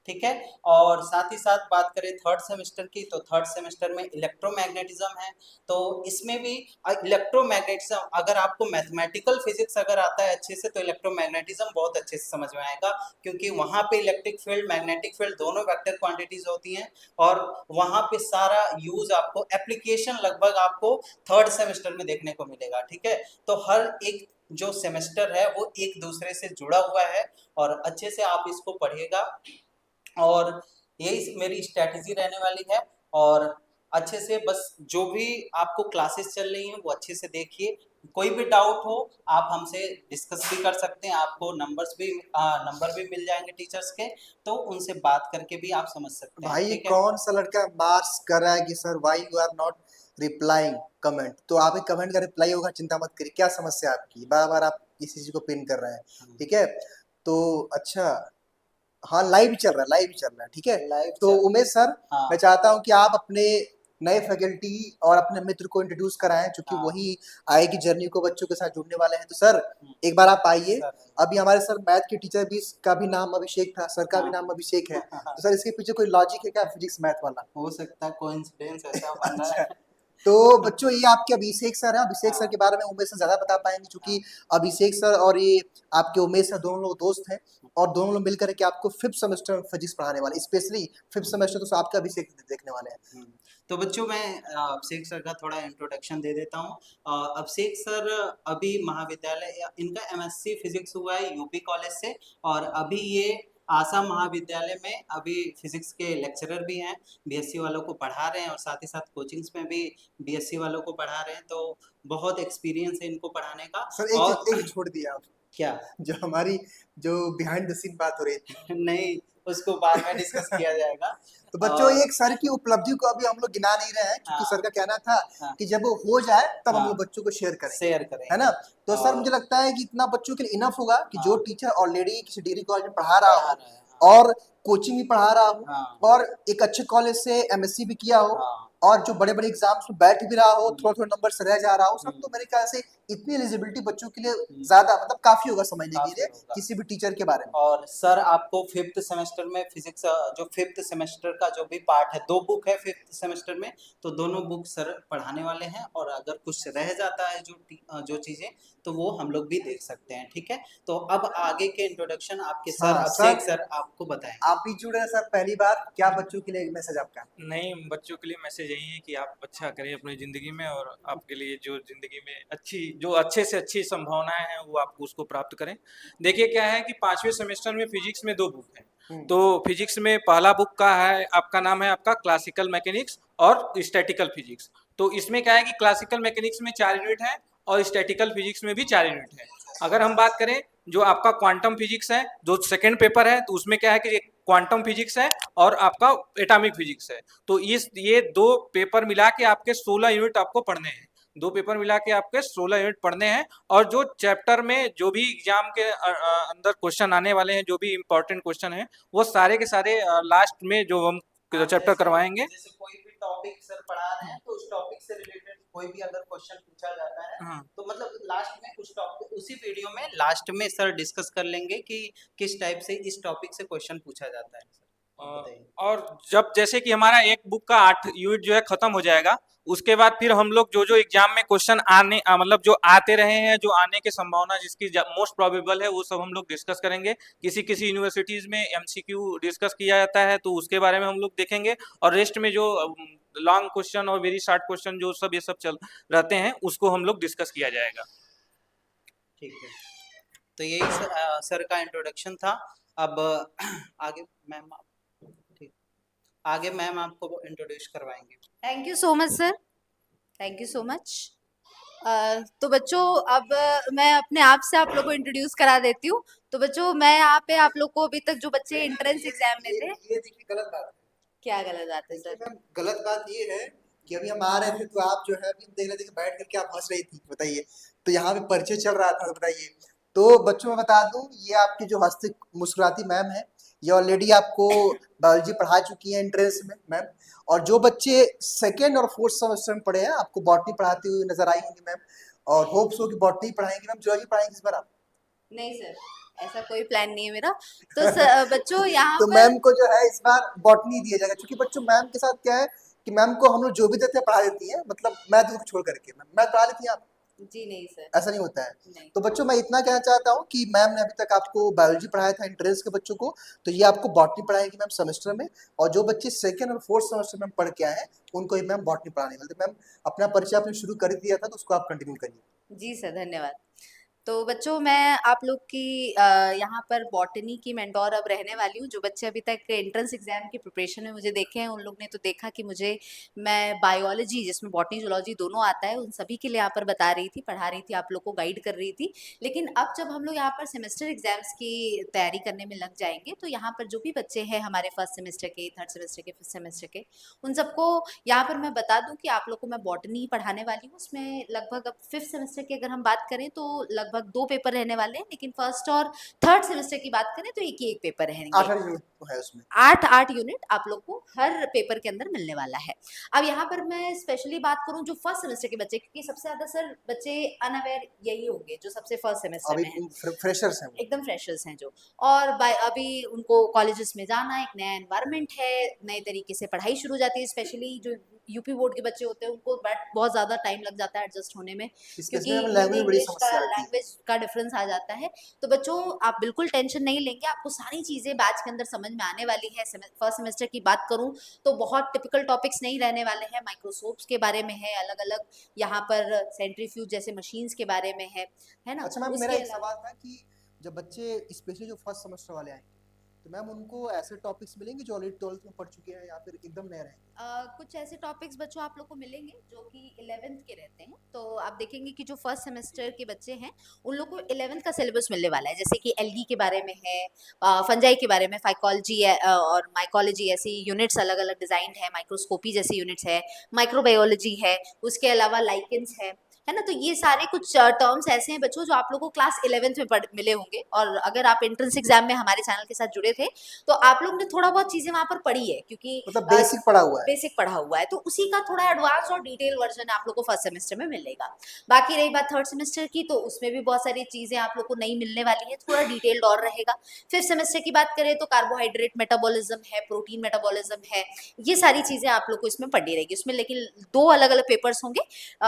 ठीक है। और साथ ही साथ बात करें थर्ड सेमेस्टर की, तो थर्ड सेमेस्टर में इलेक्ट्रोमैग्नेटिज्म है। तो इसमें भी इलेक्ट्रोमैग्नेटिज्म, अगर आपको मैथमेटिकल फिजिक्स अगर आता है अच्छे से तो इलेक्ट्रोमैग्नेटिज्म बहुत अच्छे से समझ में आएगा, क्योंकि वहाँ पे इलेक्ट्रिक फील्ड, मैग्नेटिक फील्ड दोनों वेक्टर क्वांटिटीज होती हैं, और वहाँ पे सारा यूज आपको एप्लीकेशन लगभग आपको थर्ड सेमेस्टर में देखने को मिलेगा, ठीक है। तो हर एक जो सेमेस्टर है वो एक दूसरे से जुड़ा हुआ है, और अच्छे से आप इसको पढ़िएगा, और यही मेरी स्ट्रैटेजी रहने वाली है। और अच्छे से बस जो भी आपको क्लासेस चल रही हैं वो अच्छे से देखिए, कोई भी डाउट हो आप हमसे डिस्कस भी कर सकते हैं, आपको नंबर भी मिल जाएंगे टीचर्स के, तो उनसे बात करके भी आप समझ सकते हैं, भाई ठीक है। कौन सा लड़का मार्क्स कर रहा है कि sir why you are not replying comment? तो आप एक कमेंट का रिप्लाई होगा, चिंता मत करिए। क्या समस्या है आपकी? बार बार आप किसी चीज को पिन कर रहे हैं, ठीक है। तो अच्छा, हाँ लाइव चल रहा है, लाइव चल रहा है, ठीक है। लाइव तो उमेश सर हाँ मैं चाहता हूँ कि आप अपने नए फैकल्टी और अपने मित्र को इंट्रोड्यूस कराएं, क्योंकि हाँ। वही आगे की जर्नी को बच्चों के साथ जुड़ने वाले हैं। तो सर एक बार आप आइए। सर अभी हमारे सर मैथ के टीचर भी का भी नाम अभिषेक था, सर का भी हाँ नाम अभिषेक है। हाँ, तो सर इसके पीछे कोई लॉजिक है क्या फिजिक्स मैथ वाला? हो सकता है कोइंसिडेंस ऐसा बन रहा अच्छा, है। तो बच्चों ये आपके अभिषेक सर हैं। अभिषेक सर हाँ के बारे में उमेश सर ज्यादा बता पाएंगे, हाँ क्योंकि अभिषेक सर और ये आपके उमेश सर दोनों लोग दोस्त हैं, और दोनों लोग मिलकर के आपको फिफ्थ सेमेस्टर में फिजिक्स पढ़ाने वाले, स्पेशली फिफ्थ सेमेस्टर तो आपका अभिषेक देखने वाले हैं। तो बच्चों मैं अभिषेक सर का थोड़ा इंट्रोडक्शन दे देता हूँ। अभिषेक सर अभी महाविद्यालय, इनका एमएससी फिजिक्स हुआ है यूपी कॉलेज से, और अभी ये आसाम महाविद्यालय में अभी फिजिक्स के लेक्चरर भी हैं, बीएससी वालों को पढ़ा रहे हैं, और साथ ही साथ कोचिंग्स में भी बीएससी वालों को पढ़ा रहे हैं। तो बहुत एक्सपीरियंस है इनको पढ़ाने का। सर और एक छोड़ दिया आप, क्या जो हमारी जो बिहाइंड द सीन बात हो रही थी। नहीं, उसको बाद में डिस्कस किया जाएगा। तो बच्चों और एक सर की उपलब्धि को अभी हम लोग गिना नहीं रहे हैं, क्योंकि हाँ सर का कहना था हाँ कि जब वो हो जाए तब हम हाँ लोग बच्चों को शेयर करेंगे, शेयर है करेंगे। ना। तो सर और मुझे लगता है कि इतना बच्चों के लिए इनफ होगा कि जो हाँ टीचर ऑलरेडी किसी डिग्री कॉलेज में पढ़ा रहा पढ़ा हो, रहा है। हाँ और कोचिंग भी पढ़ा रहा हो, हाँ और एक अच्छे कॉलेज से एमएससी भी किया हो, हाँ और जो बड़े बड़े एग्जाम्स में बैठ भी रहा हो, थोड़ा थोड़ा नंबर से रह जा रहा हो, सब तो मेरे ख्याल से इतनी एलिजिबिलिटी बच्चों के लिए ज्यादा मतलब काफी होगा समझने के काफी लिए होगा। किसी भी टीचर के बारे में। और सर आपको फिफ्थ सेमेस्टर में फिजिक्स जो फिफ्थ सेमेस्टर का जो भी पार्ट है, 2 बुक है फिफ्थ सेमेस्टर में, तो दोनों बुक सर पढ़ाने वाले हैं, और अगर कुछ रह जाता है जो चीजें, तो वो हम लोग भी देख सकते हैं, ठीक है। तो अब आगे के इंट्रोडक्शन आपके सर हाँ, अभिषेक सर आपको बताएंगे। आप भी जुड़े हैं सर पहली बार, क्या बच्चों के लिए मैसेज आपका? नहीं, बच्चों के लिए मैसेज यही है कि आप अच्छा करें अपनी ज़िंदगी में, और आपके लिए जो ज़िंदगी में अच्छे से अच्छी संभावनाएं हैं वो आप उसको प्राप्त करें। देखिए क्या है कि 5वें सेमेस्टर में फिजिक्स में 2 बुक हैं। तो फिजिक्स में पहला बुक का है आपका नाम है आपका क्लासिकल मैकेनिक्स और स्टैटिकल फिजिक्स। तो इसमें क्या है कि क्लासिकल मैकेनिक्स में 4 यूनिट है और स्टैटिकल फिजिक्स में भी 4 यूनिट है। अगर हम बात करें जो आपका क्वांटम फिजिक्स है, जो सेकंड पेपर है, तो उसमें क्या है कि क्वांटम फिजिक्स है और आपका एटॉमिक फिजिक्स है। तो ये 2 पेपर मिला के आपके 16 यूनिट आपको पढ़ने हैं। 2 पेपर मिला के आपके 16 यूनिट पढ़ने हैं, और जो चैप्टर में जो भी एग्जाम के अंदर क्वेश्चन आने वाले हैं, जो भी इंपॉर्टेंट क्वेश्चन हैं, वो सारे के सारे लास्ट में जो हम चैप्टर करवाएंगे। जैसे कोई भी टॉपिक सर पढ़ा रहे हैं, तो उस टॉपिक से रिलेटेड कोई भी अगर क्वेश्चन पूछा जाता है, हाँ। तो मतलब लास्ट में उस टॉपिक, उसी वीडियो में लास्ट में सर डिस्कस कर लेंगे कि किस टाइप से इस टॉपिक से क्वेश्चन पूछा जाता है सर। बताइए। और जब जैसे कि हमारा एक बुक का 8 यूनिट जो है खत्म हो जाएगा, उसके बाद फिर हम लोग जो एग्जाम में क्वेश्चन मतलब जो आते रहे हैं, जो आने की संभावना जिसकी मोस्ट प्रोबेबल है, वो सब हम लोग डिस्कस करेंगे। किसी यूनिवर्सिटीज में एमसीक्यू डिस्कस किया जाता है, तो उसके बारे में हम लोग देखेंगे, और रेस्ट में जो लॉन्ग क्वेश्चन और वेरी शॉर्ट क्वेश्चन जो सब ये सब चल रहते हैं, उसको हम लोग डिस्कस किया जाएगा। ठीक है, तो यही सर का इंट्रोडक्शन था। अब आगे मैम ठीक, आगे मैम आपको इंट्रोड्यूस करवाएंगे। Thank you so much sir, thank you so much. तो बच्चों अब मैं अपने आप से आप लोगों को इंट्रोड्यूस करा देती हूँ। तो बच्चों मैं यहाँ पे आप लोग को अभी तक जो बच्चे एंट्रेंस एग्जाम में थे, ये देखिए गलत बात है। क्या गलत बात है देखिए सर? मैम, गलत बात ये है कि अभी हम आ रहे थे, तो आप जो है अभी हम देख रहे थे कि बैठ करके आप हंस रही थी, बताइए। तो यहाँ पे परिचय चल रहा था, बताइए। तो बच्चों में बता दूं, ये आपकी जो हंसती मुस्कुराती मैम है, ये ऑलरेडी आपको बायोलॉजी पढ़ा चुकी है एंट्रेंस में मैम। और जो बच्चे सेकेंड और फोर्थ सेमेस्टर में पढ़े हैं, आपको बॉटनी पढ़ाती हुई नजर आई होंगी मैम, और होप्स हो कि बॉटनी पढ़ाएंगी मैम, जूलॉजी पढ़ाएंगी इस बार आप? नहीं सर, ऐसा कोई प्लान नहीं है मेरा। तो बच्चों यहाँ तो पर मैम को जो है इस बार बॉटनी दिया जाएगा, क्योंकि बच्चों मैम के साथ क्या है कि मैम को हम लोग जो भी देते हैं पढ़ा देती है, मतलब मैथ को छोड़ करके। मैम पढ़ा लेती है आप? जी नहीं सर, ऐसा नहीं होता है। नहीं। तो बच्चों मैं इतना कहना चाहता हूँ कि मैम ने अभी तक आपको बायोलॉजी पढ़ाया था एंट्रेंस के बच्चों को, तो ये आपको बॉटनी पढ़ाएगी मैम सेमेस्टर में। और जो बच्चे सेकंड और फोर्थ सेमेस्टर में पढ़ के आए हैं, उनको ही मैम बॉटनी पढ़ाने वाले। मैम अपना परिचय आपने शुरू कर दिया था, तो उसको आप कंटिन्यू करिए। जी सर, धन्यवाद। तो बच्चों मैं आप लोग की यहाँ पर बॉटनी की मेंटोर अब रहने वाली हूँ। जो बच्चे अभी तक एंट्रेंस एग्जाम की प्रिपरेशन में मुझे देखे हैं, उन लोग ने तो देखा कि मैं बायोलॉजी, जिसमें बॉटनी जूलॉजी दोनों आता है, उन सभी के लिए यहाँ पर बता रही थी, पढ़ा रही थी, आप लोग को गाइड कर रही थी। लेकिन अब जब हम लोग यहाँ पर सेमेस्टर एग्जाम्स की तैयारी करने में लग जाएंगे, तो यहाँ पर जो भी बच्चे हैं हमारे फर्स्ट सेमेस्टर के, थर्ड सेमेस्टर के, फिफ्थ सेमेस्टर के, उन सबको यहाँ पर मैं बता दूँ कि आप लोग को मैं बॉटनी पढ़ाने वाली हूँ। उसमें लगभग अब फिफ्थ सेमेस्टर की अगर हम बात करें तो लगभग 2 पेपर रहने वाले हैं, लेकिन फर्स्ट और थर्ड सेमेस्टर की बात करें तो एक ही एक पेपर रहेंगे। 8 यूनिट तो है उसमें, 8 यूनिट आप लोग को हर पेपर के अंदर मिलने वाला है। अब यहाँ पर मैं स्पेशली बात करूँ जो फर्स्ट सेमेस्टर के बच्चे, क्योंकि सबसे ज्यादा सर बच्चे अनअवेयर यही होंगे जो सबसे फर्स्ट सेमेस्टर में है, अभी फ्रेशर्स हैं वो। एकदम फ्रेशर्स हैं जो, और अभी उनको कॉलेजेस में जाना, एक नया एनवायरनमेंट है, नए तरीके से पढ़ाई शुरू हो जाती है। स्पेशली जो यूपी बोर्ड के बच्चे होते हैं, उनको बहुत ज़्यादा टाइम लग जाता है एडजस्ट होने में, क्योंकि लैंग्वेज बड़ी समस्या आती है। लैंग्वेज का डिफरेंस आ जाता है। तो बच्चों आप बिल्कुल टेंशन नहीं लेंगे, आपको सारी चीज़ें बैच के अंदर समझ में आने वाली है। फर्स्ट सेमेस्टर की बात करूँ तो बहुत टिपिकल टॉपिक्स नहीं रहने वाले हैं, माइक्रोस्कोप्स के बारे में है, अलग अलग यहाँ पर सेंट्रीफ्यूज जैसे मशीन्स के बारे में है ना। अच्छा मैम, मेरा उसके एक सवाल था कि जब बच्चे स्पेशली जो फर्स्ट सेमेस्टर वाले आएंगे, तो मैम उनको ऐसे टॉपिक्स मिलेंगे जो ऑलरेडी 12th में पढ़ चुके हैं, या फिर एकदम नए रहेंगे? कुछ ऐसे टॉपिक्स बच्चों आप लोग को मिलेंगे जो कि 11th के रहते हैं। तो आप देखेंगे कि जो फर्स्ट सेमेस्टर के बच्चे हैं, उन लोग को 11th का सिलेबस मिलने वाला है, जैसे कि एल्गी के बारे में है, फंजाई के बारे में, फाइकोलॉजी और माइकोलॉजी, ऐसी यूनिट्स अलग अलग डिजाइन है, माइक्रोस्कोपी जैसी यूनिट्स है, माइक्रोबायोलॉजी है, उसके अलावा लाइकेंस है, है ना। तो ये सारे कुछ टर्म्स ऐसे हैं बच्चों जो आप लोगों को क्लास 11th में मिले होंगे, और अगर आप एंट्रेंस एग्जाम में हमारे चैनल के साथ जुड़े थे तो आप लोग ने थोड़ा बहुत चीजें वहां पर पढ़ी है, क्योंकि मतलब बेसिक पढ़ा हुआ है। बेसिक पढ़ा हुआ है, तो उसी का थोड़ा एडवांस और डिटेल वर्जन आप लोग को फर्स्ट सेमेस्टर में मिलेगा। बाकी रही बात थर्ड सेमेस्टर की, तो उसमें भी बहुत सारी चीजें आप लोग को नई मिलने वाली है, थोड़ा डिटेल्ड और रहेगा। फिफ्थ सेमेस्टर की बात करें तो कार्बोहाइड्रेट मेटाबॉलिज्म है, प्रोटीन मेटाबॉलिज्म है, ये सारी चीजें आप लोग को इसमें पढ़नी रहेगी। उसमें लेकिन 2 अलग अलग पेपर्स होंगे।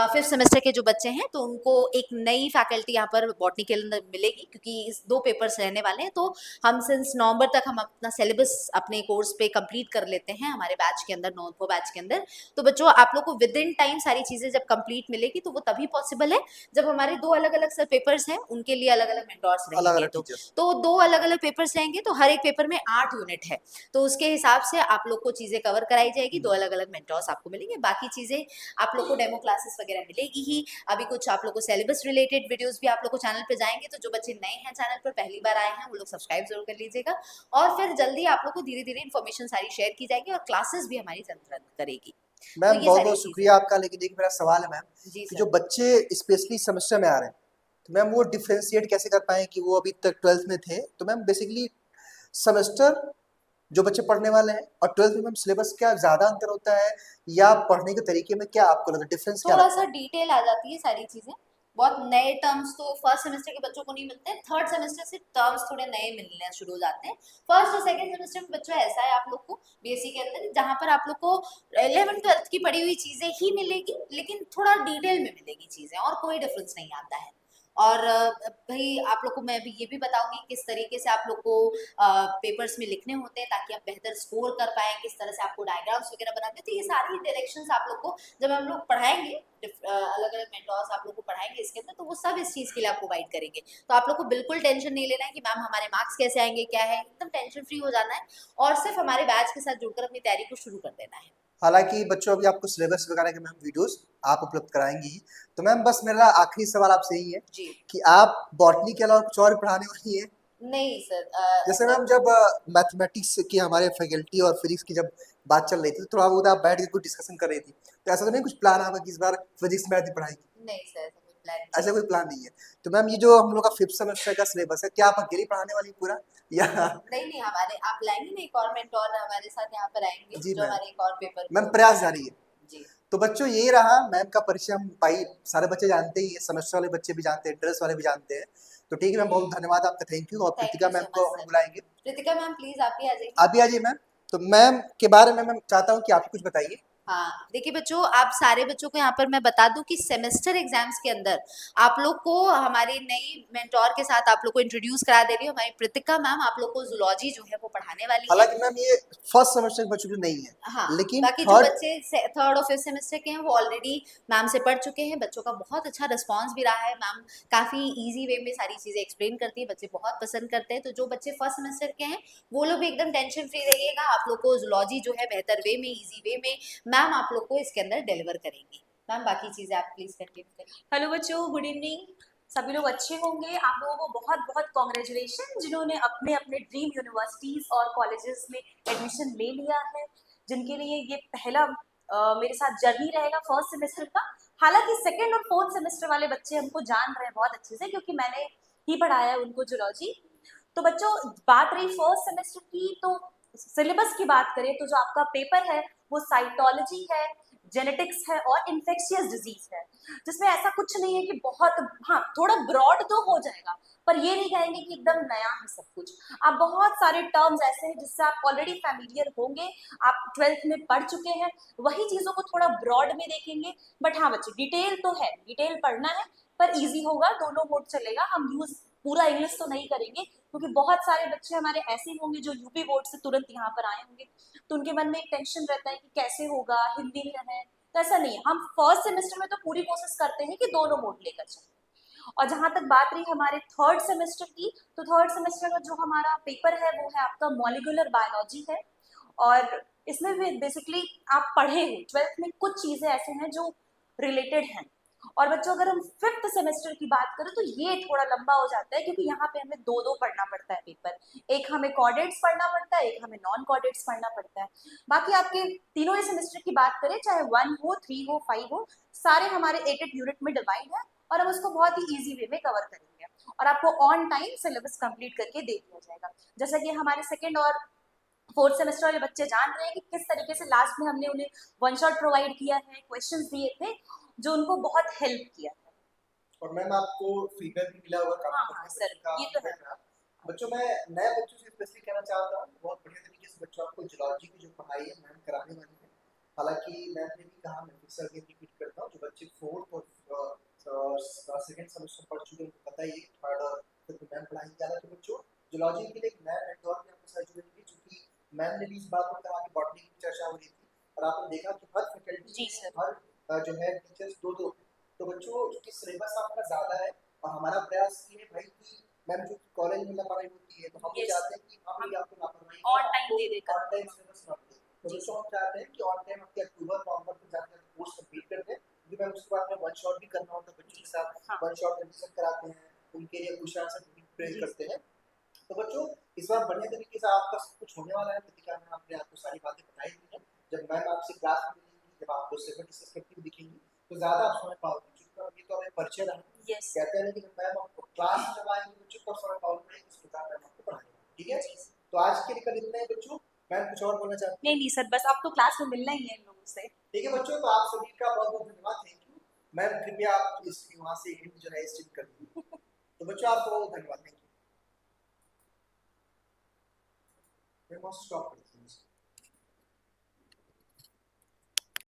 फिफ्थ सेमेस्टर के जो बच्चे हैं तो उनको एक नई फैकल्टी यहाँ पर बॉटनी के अंदर मिलेगी, क्योंकि इस 2 पेपर्स रहने वाले हैं। तो हम सिंस नवंबर तक हम अपना सिलेबस अपने कोर्स पे कंप्लीट कर लेते हैं हमारे बैच के अंदर, नॉर्मो बैच के अंदर। तो बच्चों आप लोग को विद इन टाइम सारी चीजें जब कंप्लीट मिलेगी तो वो तभी पॉसिबल है जब हमारे 2 अलग अलग सर पेपर्स हैं, उनके लिए अलग अलग मेंटोर्स अलग रहेंगे। अलग टीचर्स। तो 2 अलग अलग पेपर्स रहेंगे, तो हर एक पेपर में 8 यूनिट है, तो उसके हिसाब से आप लोग को चीजें कवर कराई जाएगी। 2 अलग अलग मेंटोर्स आपको मिलेंगे, बाकी चीजें आप लोग को डेमो क्लासेस वगैरह मिलेगी ही। अभी कुछ आप लोग को सिलेबस रिलेटेड वीडियोस भी आप लोग को चैनल पे जाएंगे, तो जो बच्चे नए हैं चैनल पर, पहली बार आए हैं, वो लोग सब्सक्राइब जरूर कर लीजिएगा। और फिर जल्दी आप लोग को धीरे धीरे इन्फॉर्मेशन सारी शेयर की जाएगी और क्लासेस भी हमारी जल्द करेगी। तो मैम ये बहुत सारी बहुत चीजें शुक्रिया आपका। लेकिन देखिए मेरा सवाल है मैम जी कि सर। जो बच्चे स्पेशली सेमेस्टर में आ रहे हैं, तो मैम वो डिफ्रेंशिएट कैसे कर पाए कि वो अभी तक 12th में थे। तो मैम बेसिकली सेमेस्टर जो बच्चे पढ़ने वाले हैं और 12th में मैम सिलेबस क्या ज़्यादा अंतर होता है, या पढ़ने के तरीके में क्या आपको लगता है, डिफरेंस क्या थोड़ा लगता सा है? डिटेल आ जाती है सारी चीजें, बहुत नए टर्म्स तो फर्स्ट सेमेस्टर के बच्चों को नहीं मिलते हैं, थर्ड सेमेस्टर से टर्म्स थोड़े नए मिलने शुरू हो जाते हैं। फर्स्ट और सेकंड सेमेस्टर में बच्चों ऐसा है आप लोग को बीएससी के अंदर, जहाँ पर आप लोग को 11th 12th की पढ़ी हुई चीजें ही मिलेगी, लेकिन थोड़ा डिटेल में मिलेगी चीजें, और कोई डिफरेंस नहीं आता है। और भाई आप लोग को मैं भी ये भी बताऊंगी किस तरीके से आप लोग को पेपर्स में लिखने होते हैं ताकि आप बेहतर स्कोर कर पाए, किस तरह से आपको डायग्राम्स वगैरह बनाते हैं। तो ये सारी डायरेक्शंस आप लोग को जब हम लोग पढ़ाएंगे, अलग अलग मेंटोर्स आप लोग को पढ़ाएंगे इसके अंदर, तो वो सब इस चीज के लिए आपको गाइड करेंगे। तो आप लोग को बिल्कुल टेंशन नहीं लेना है कि मैम हमारे मार्क्स कैसे आएंगे, क्या है, एकदम टेंशन फ्री हो जाना है और सिर्फ हमारे बैच के साथ जुड़कर अपनी तैयारी को शुरू कर देना है। हालांकि बच्चों अभी आपको सिलेबस वगैरह के मैम वीडियोस आप उपलब्ध कराएंगी ही। तो मैम बस मेरा आखिरी सवाल आपसे यही है जी कि आप बॉटनी के अलावा कुछ और पढ़ाने वाली हैं? नहीं सर, जैसे ऐसा मैम जब मैथमेटिक्स की हमारे फैकल्टी और फिजिक्स की जब बात चल रही थी, तो थोड़ा बहुत आप बैठ के कुछ डिस्कशन कर रही थी, तो ऐसा तो नहीं कुछ प्लान आपका कि इस बार फिजिक्स मैथ ही पढ़ाएगी? नहीं सर, ऐसा कोई प्लान ऐसा नहीं कोई प्लान नहीं है। तो मैम ये जो हम लोग का 5th सेमेस्टर का सिलेबस है, क्या आप अकेली पढ़ाने वाली हैं पूरा, या? नहीं नहीं, हमारे आप लाएंगे ना एक और मेंटोर हमारे साथ यहाँ पर आएंगे जी जो मैम। हमारे एक और पेपर मैम को प्रयास जारी है। जी। तो बच्चों यही रहा मैम का परिचय। हम भाई सारे बच्चे जानते ही हैं, सेमेस्टर वाले बच्चे भी जानते हैं, ड्रेस वाले भी जानते हैं। तो ठीक है मैम, बहुत धन्यवाद आपका, थैंक यू। और thank Kritika you ma'am so को मच हम सर। बुलाएंगे। कृतिका मैम प्लीज आप भी आ जाइए। आप भी आ जाइए मैम। तो मैम के बारे में मैं चाहता हूँ कि आप कुछ बताइए। हाँ देखिए बच्चों, आप सारे बच्चों को यहाँ पर मैं बता दूं कि सेमेस्टर एग्जाम्स के अंदर आप लोग को हमारी नई मेंटोर के साथ आप लोग को इंट्रोड्यूस करा दे रही हूँ, हमारी कृतिका मैम आप लोग को जूलॉजी जो है वो पढ़ाने वाली है। हालांकि मैम ये फर्स्ट सेमेस्टर के बच्चों के लिए नहीं है, हाँ, लेकिन बाकी जो थर्ड। बच्चे थर्ड और फिफ्थ सेमेस्टर के हैं वो ऑलरेडी मैम से पढ़ चुके हैं, बच्चों का बहुत अच्छा रिस्पांस भी रहा है। मैम काफ़ी इजी वे में सारी चीज़ें एक्सप्लेन करती है, बच्चे बहुत पसंद करते हैं। तो जो बच्चे फर्स्ट सेमेस्टर के हैं वो लोग भी एकदम टेंशन फ्री रहिएगा, आप लोग को जूलॉजी जो है बेहतर वे में, ईजी वे में मैम आप लोग को इसके अंदर डिलीवर करेंगी। मैम बाकी चीज़ें आप प्लीज़ कंटिन्यू करें। हेलो बच्चों, गुड इवनिंग। सभी लोग अच्छे होंगे। आप लोगों को बहुत बहुत कॉन्ग्रेचुलेशन जिन्होंने अपने अपने ड्रीम यूनिवर्सिटीज़ और कॉलेजेस में एडमिशन ले लिया है, जिनके लिए ये पहला मेरे साथ जर्नी रहेगा फर्स्ट सेमेस्टर का। हालांकि सेकंड और फोर्थ सेमेस्टर वाले बच्चे हमको जान रहे हैं बहुत अच्छे से, क्योंकि मैंने ही पढ़ाया है उनको जूलॉजी। तो बच्चों बात रही फर्स्ट सेमेस्टर की, तो सिलेबस की बात करें तो जो आपका पेपर है वो साइटोलॉजी है, जेनेटिक्स है और इन्फेक्शियस डिजीज है, जिसमें ऐसा कुछ नहीं है कि बहुत, हाँ थोड़ा ब्रॉड तो हो जाएगा, पर ये नहीं कहेंगे कि एकदम नया है सब कुछ। आप बहुत सारे टर्म्स ऐसे हैं जिससे आप ऑलरेडी फैमिलियर होंगे, आप 12th में पढ़ चुके हैं, वही चीजों को थोड़ा ब्रॉड में देखेंगे। बट हाँ बच्चे, डिटेल तो है, डिटेल पढ़ना है, पर ईजी होगा, दोनों मोड चलेगा। हम यूज पूरा इंग्लिश तो नहीं करेंगे, क्योंकि बहुत सारे बच्चे हमारे ऐसे होंगे जो यूपी बोर्ड से तुरंत यहाँ पर आए होंगे, तो उनके मन में एक टेंशन रहता है कि कैसे होगा, हिंदी में है। तो ऐसा नहीं है, हम फर्स्ट सेमेस्टर में तो पूरी कोशिश करते हैं कि दोनों मोड लेकर चलें। और जहां तक बात रही हमारे थर्ड सेमेस्टर की, तो थर्ड सेमेस्टर का जो हमारा पेपर है वो है आपका मॉलिक्यूलर बायोलॉजी है। और इसमें भी बेसिकली आप पढ़े हैं 12th में कुछ चीजें ऐसे हैं जो रिलेटेड हैं, और बच्चों अगर हम 5th सेमेस्टर की बात करें तो ये थोड़ा लंबा हो जाता है, क्योंकि यहाँ पे हमें दो दो पढ़ना पड़ता है पेपर। एक हमें कॉर्डेट्स पढ़ना पड़ता है, एक हमें नॉन कॉर्डेट्स पढ़ना पड़ता है। बाकी आपके तीनों ही सेमेस्टर की बात करें, चाहे 1 हो, 3 हो, 5 हो, सारे हमारे 8 यूनिट में डिवाइड है और हम उसको बहुत ही ईजी वे में कवर करेंगे और आपको ऑन टाइम सिलेबस कंप्लीट करके दे दिया जाएगा। जैसा कि हमारे सेकेंड और 4th सेमेस्टर वाले बच्चे जान रहे हैं कि किस तरीके से लास्ट में हमने उन्हें वन शॉट प्रोवाइड किया है, क्वेश्चंस दिए थे जो उनको बहुत हेल्प किया है। और मैम आपको फीडबैक भी मिला होगा काफी हाँ बढ़िया सर, तरीके का ये तो है। feedback रहा। बच्चों मैं नए बच्चों से स्पेशली कहना चाहता हूँ, बहुत बढ़िया तरीके से बच्चों आपको जूलॉजी की जो पढ़ाई है मैम कराने वाली है। हालांकि मैम ने भी कहा, मैं फिर से अगेन रिपीट करता हूँ, जो बच्चे 4th और सेकंड सेमेस्टर पढ़ चुके हैं उनको पता ही है, 3rd और 5th मैम पढ़ाएंगे। हालांकि बच्चों जूलॉजी के लिए एक नया मेथड में आपके साथ जुड़ेंगे, चूंकि मैम ने भी इस बात को कहा कि बॉटनी की चर्चा हो रही थी और आपने देखा कि हर फैकल्टी जी सर। हर जो है टीचर्स दो दो। तो बच्चों चूंकि सिलेबस आपका ज्यादा है और हमारा प्रयास ये है भाई कि मैम जो कॉलेज में पढ़ाई होती है तो हम ये Yes. चाहते हैं कि हम भी आपको लापरवाही On time दे देकर। ऑन टाइम सिलेबस ना दे। तो जी बच्चों हम चाहते हैं कि ऑन टाइम आपके अक्टूबर नवंबर तक जाकर कोर्स कंप्लीट कर दें, क्योंकि मैम उसके बाद में वन शॉट भी करना होता है बच्चों के साथ, हाँ। वन शॉट रिवीजन कराते हैं, उनके लिए क्वेश्चन आंसर भी प्रिपेयर जी। करते हैं। तो बच्चों इस बार बढ़िया तरीके से आपका सब कुछ होने वाला है, प्रतिज्ञा में आपने आपको सारी बातें बताई दी हैं। जब मैम आपसे क्लास में मिलेंगी, जब आपको सिलेबस डिस्कस करती हुई दिखेंगी तो ज्यादा आप समझ पाओगे, क्योंकि ये तो हमें परिचय रहा। यस। कहते हैं कि जब मैम आपको क्लास में जब आएंगे बच्चों तब समझ पाओगे किस प्रकार मैम आपको पढ़ाएंगे, ठीक है। जी। तो आज के लिए कल इतना ही बच्चों, मैम कुछ और बोलना चाहते हैं? नहीं नहीं सर, बस आपको क्लास में मिलना ही है इन लोगों से। ठीक है बच्चों, तो आप सभी का बहुत बहुत धन्यवाद, थैंक यू मैम। कृपया आप इस वहाँ से एंड जो है स्टिक कर दीजिए। तो बच्चों आपको बहुत धन्यवाद, थैंक यू। मैं स्टॉप करती हूँ।